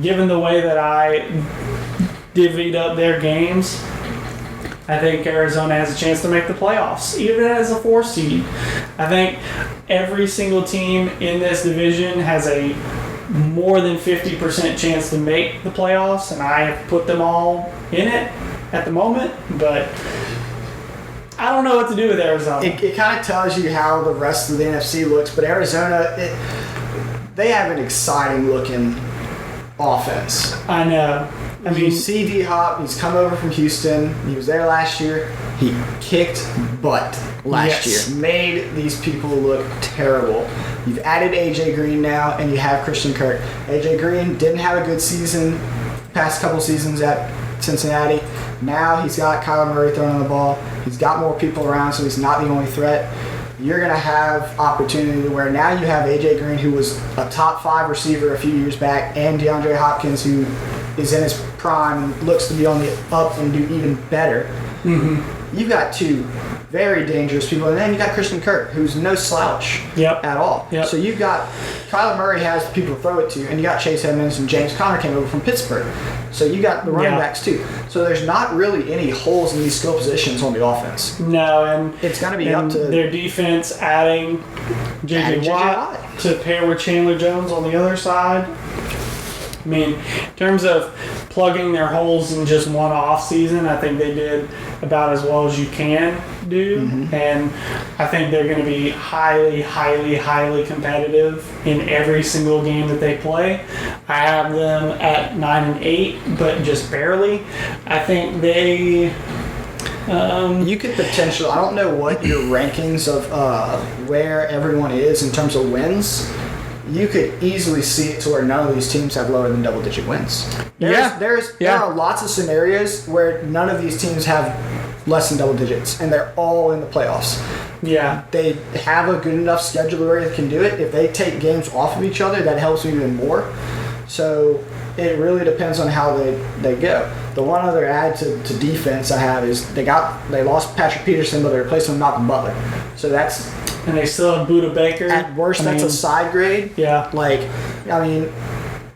given the way that I divvied up their games, I think Arizona has a chance to make the playoffs, even as a 4 seed. I think every single team in this division has a more than 50% chance to make the playoffs, and I have put them all in it at the moment, but I don't know what to do with Arizona. It kind of tells you how the rest of the NFC looks, but Arizona, they have an exciting looking offense. I know. I You mean, see D-Hop, he's come over from Houston. He was there last year. He kicked butt last Yes. year. Made these people look terrible. You've added A.J. Green now, and you have Christian Kirk. A.J. Green didn't have a good season past couple seasons at Cincinnati. Now he's got Kyler Murray throwing the ball. He's got more people around, so he's not the only threat. You're going to have opportunity where now you have A.J. Green, who was a top 5 receiver a few years back, and DeAndre Hopkins, who is in his prime and looks to be on the up and do even better. Mm-hmm. You've got 2 very dangerous people, and then you got Christian Kirk, who's no slouch at all. Yep. So you've got Kyler Murray has the people to throw it to, and you got Chase Edmonds and James Conner came over from Pittsburgh. So you got the running backs too. So there's not really any holes in these skill positions on the offense. no, and It's going to be up to their defense adding J.J. Watt to pair with Chandler Jones on the other side. I mean, in terms of plugging their holes in just one off season, I think they did about as well as you can do. Mm-hmm. And I think they're going to be highly, highly, highly competitive in every single game that they play. I have them at 9-8, but just barely. I think they... you could potentially, I don't know what your rankings of where everyone is in terms of wins. You could easily see it to where none of these teams have lower than double-digit wins. There are lots of scenarios where none of these teams have less than double digits, and they're all in the playoffs. Yeah. They have a good enough schedule where they can do it. If they take games off of each other, that helps them even more. So it really depends on how they go. The one other add to defense I have is they lost Patrick Peterson, but they replaced him with Malcolm Butler. So that's... And they still have Buda Baker. At worst, that's a side grade. Yeah.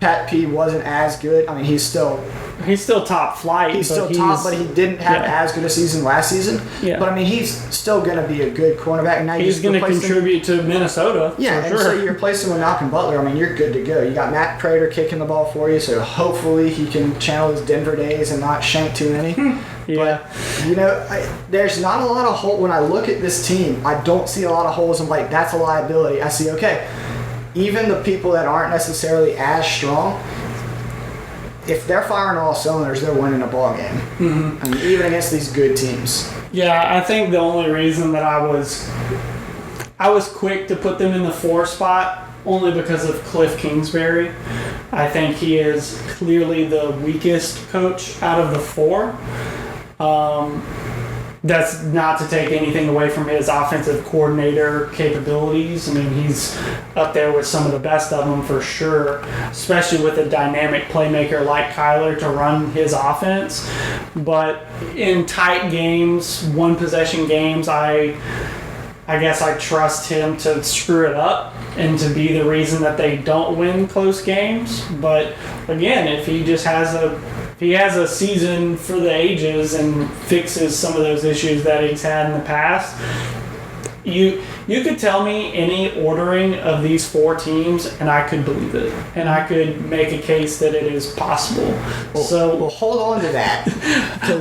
Pat P wasn't as good. I mean, he's still top flight. He's still top, but he didn't have as good a season last season. Yeah. But I mean, he's still going to be a good cornerback. Now he's going to contribute to Minnesota. Yeah, and so you replace him with Malcolm Butler. I mean, you're good to go. You got Matt Prater kicking the ball for you, so hopefully he can channel his Denver days and not shank too many. Yeah. But, there's not a lot of hole. When I look at this team, I don't see a lot of holes. I'm like, that's a liability. I see, okay, even the people that aren't necessarily as strong, if they're firing all cylinders, they're winning a ball game. Mm-hmm. I mean, even against these good teams. Yeah, I think the only reason that I was quick to put them in the 4 spot only because of Cliff Kingsbury. I think he is clearly the weakest coach out of the 4. That's not to take anything away from his offensive coordinator capabilities. I mean, he's up there with some of the best of them for sure, especially with a dynamic playmaker like Kyler to run his offense. But in tight games, one-possession games, I guess I trust him to screw it up and to be the reason that they don't win close games. But again, if he just has a season for the ages and fixes some of those issues that he's had in the past, you could tell me any ordering of these 4 teams and I could believe it, and I could make a case that it is possible. Well, hold on to that.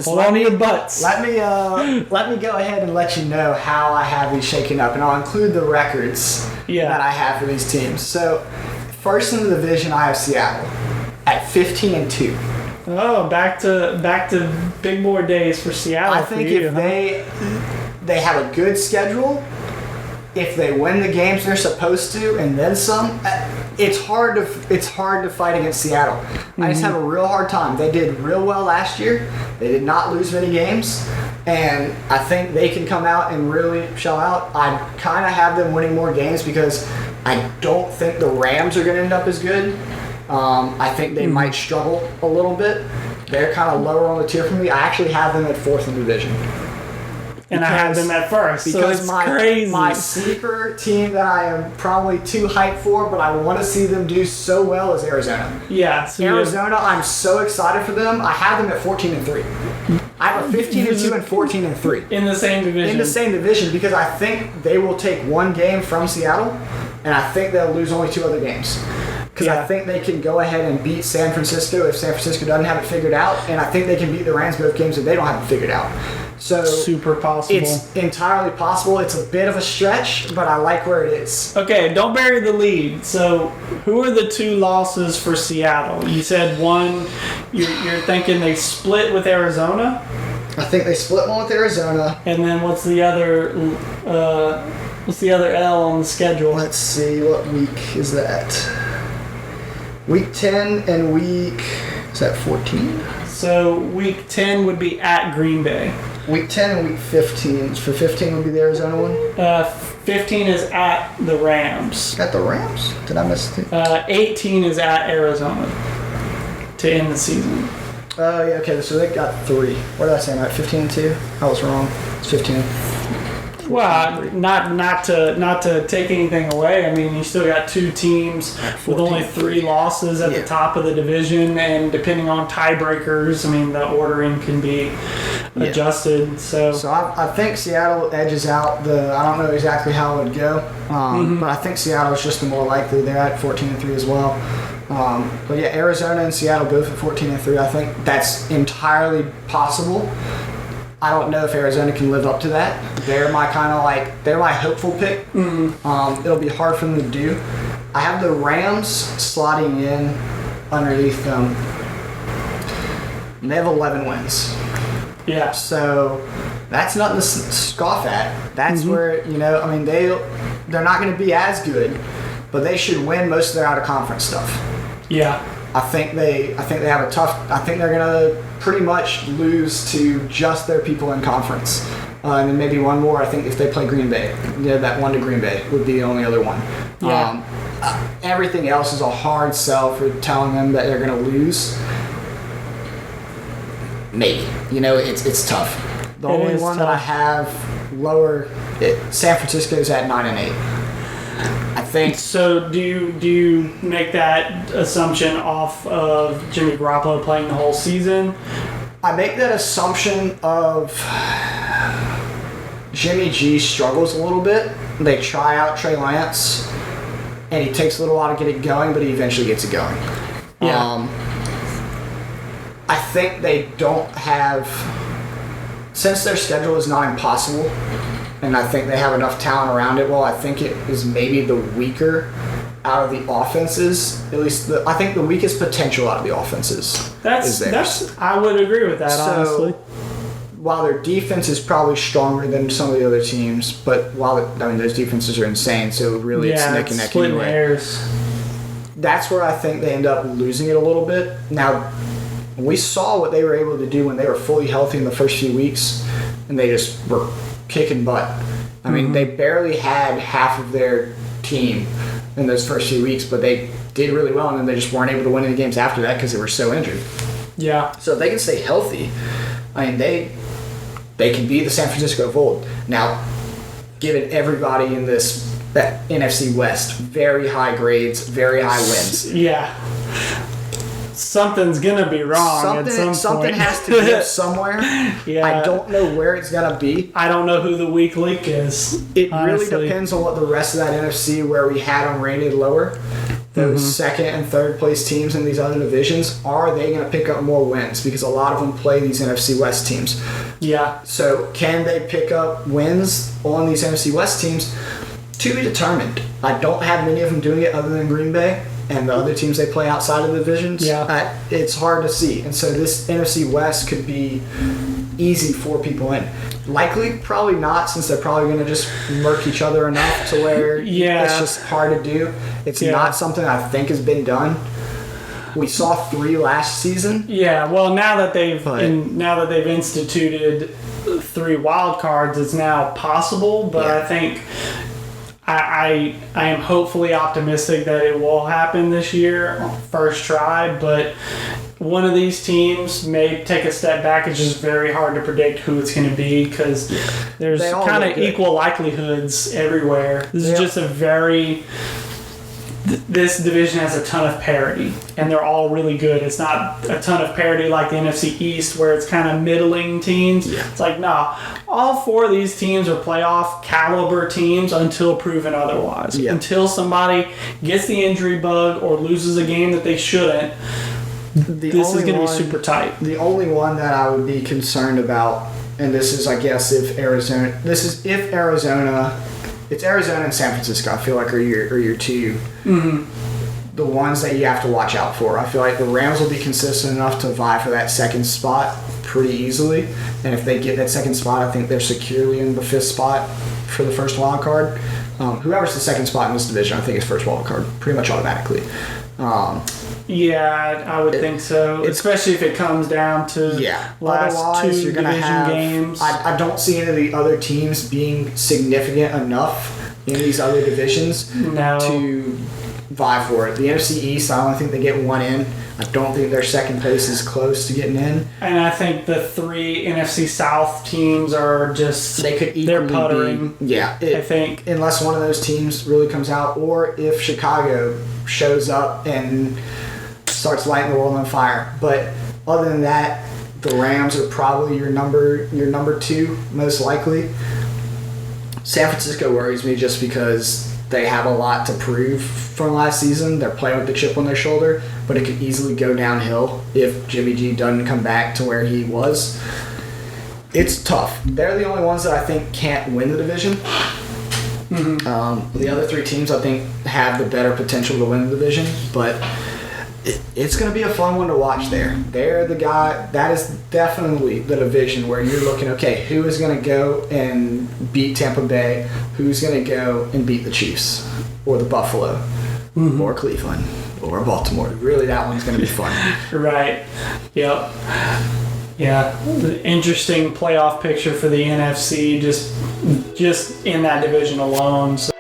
Hold on to your butts. Let me go ahead and let you know how I have these shaken up, and I'll include the records that I have for these teams. So, first in the division, I have Seattle at 15-2. Oh, back to big board days for Seattle. I think if they have a good schedule, if they win the games they're supposed to, and then some, it's hard to fight against Seattle. Mm-hmm. I just have a real hard time. They did real well last year. They did not lose many games, and I think they can come out and really show out. I kind of have them winning more games because I don't think the Rams are going to end up as good. I think they might struggle a little bit. They're kind of lower on the tier for me. I actually have them at 4th in the division. And I had them at first, so it's crazy. My sleeper team that I am probably too hyped for, but I want to see them do so well, is Arizona. Yeah. So Arizona, I'm so excited for them. I have them at 14-3. I have a 15-2 and 14-3. In the same division. In the same division, because I think they will take one game from Seattle, and I think they'll lose only 2 other games. because I think they can go ahead and beat San Francisco if San Francisco doesn't have it figured out, and I think they can beat the Rams both games if they don't have it figured out. So super possible. It's entirely possible. It's a bit of a stretch, but I like where it is. Okay, don't bury the lead. So, who are the 2 losses for Seattle? You said one. You're thinking they split with Arizona, I think they split one with Arizona. and then what's the other? What's the other L on the schedule? Let's see, what week is that? Week 10 and week, is that 14? So week 10 would be at Green Bay. Week 10 and week 15. For 15 would be the Arizona one? 15 is at the Rams. At the Rams? Did I miss it? 18 is at Arizona to end the season. Oh, yeah, okay, so they got 3. What did I say, Matt? 15 and 2? I was wrong. It's 15. Well, not to take anything away. I mean, you still got 2 teams with only 3 losses at the top of the division, and depending on tiebreakers, I mean, the ordering can be adjusted. So I think Seattle edges out the. I don't know exactly how it would go, but I think Seattle is just the more likely. They're at 14-3 as well. But yeah, Arizona and Seattle both at 14-3. I think that's entirely possible. I don't know if Arizona can live up to that. They're my they're my hopeful pick. It'll be hard for them to do. I have the Rams slotting in underneath them. And they have 11 wins. yeah, So that's nothing to scoff at. That's where, I mean, they're not going to be as good, but they should win most of their out of conference stuff. yeah, I think they have a tough. I think they're gonna pretty much lose to just their people in conference, and then maybe one more. I think if they play Green Bay, that one to Green Bay would be the only other one. Yeah. Everything else is a hard sell for telling them that they're gonna lose. Maybe it's tough. The only one that I have lower, San Francisco's at 9-8. I think. So do you make that assumption off of Jimmy Garoppolo playing the whole season? I make that assumption of Jimmy G struggles a little bit. They try out Trey Lance, and he takes a little while to get it going, but he eventually gets it going. Yeah. I think they don't have, since their schedule is not impossible, and I think they have enough talent around it. Well, I think it is maybe the weaker out of the offenses. At least I think the weakest potential out of the offenses is theirs. I would agree with that, honestly. While their defense is probably stronger than some of the other teams, but those defenses are insane, so really it's neck and neck splitting anyway. hairs. That's where I think they end up losing it a little bit. Now, we saw what they were able to do when they were fully healthy in the first few weeks, and they just were kicking butt. I mean, they barely had half of their team in those first few weeks, but they did really well, and then they just weren't able to win any games after that because they were so injured. Yeah. So if they can stay healthy, I mean, they can be the San Francisco of old. Now, given everybody in this NFC West, very high grades, very high wins. Yeah. Something's gonna be wrong at some Something point. has to give somewhere. Yeah. I don't know where it's gonna be. I don't know who the weak link is. It honestly. really depends on what the rest of that NFC, where we had them rated lower, those second and third place teams in these other divisions, are they going to pick up more wins? Because a lot of them play these NFC West teams. Yeah. So can they pick up wins on these NFC West teams? To be determined. I don't have many of them doing it other than Green Bay and the other teams they play outside of the divisions. Yeah. It's hard to see. And so this NFC West could be easy for people in. Likely, probably not, since they're probably going to just murk each other enough to where it's just hard to do. It's not something I think has been done. We saw 3 last season. Yeah, well, now that they've instituted 3 wild cards, it's now possible. But I think I am hopefully optimistic that it will happen this year, first try. But one of these teams may take a step back. It's just very hard to predict who it's going to be because there's kind of equal likelihoods everywhere. This is just a very this division has a ton of parity, and they're all really good. It's not a ton of parity like the NFC East, where it's kind of middling teams. Yeah. It's like, no, all four of these teams are playoff caliber teams until proven otherwise. Yeah. Until somebody gets the injury bug or loses a game that they shouldn't, this is going to be super tight. The only one that I would be concerned about, and this is, I guess, if Arizona, it's Arizona and San Francisco, I feel like, are your two, the ones that you have to watch out for. I feel like the Rams will be consistent enough to vie for that second spot pretty easily, and if they get that second spot, I think they're securely in the 5th spot for the first wild card. Whoever's the second spot in this division, I think is first wild card pretty much automatically. Yeah, I would think so. Especially if it comes down to last Otherwise, 2 you're gonna division have, games. I don't see any of the other teams being significant enough in these other divisions to vie for it. The NFC East, I only think they get one in. I don't think their second place is close to getting in. And I think the 3 NFC South teams are just, They could equally they're puttering. I think. Unless one of those teams really comes out, or if Chicago shows up and starts lighting the world on fire. But other than that, the Rams are probably your number 2, most likely. San Francisco worries me just because they have a lot to prove from last season. They're playing with the chip on their shoulder, but it could easily go downhill if Jimmy G doesn't come back to where he was. It's tough. They're the only ones that I think can't win the division. The other 3 teams, I think, have the better potential to win the division, but it's going to be a fun one to watch there. They're the guy, that is definitely the division where you're looking, okay, who is going to go and beat Tampa Bay? Who's going to go and beat the Chiefs? Or the Buffalo? Or Cleveland? Or Baltimore? Really, that one's going to be fun. Right. Yep. Yeah. Interesting playoff picture for the NFC just in that division alone. So.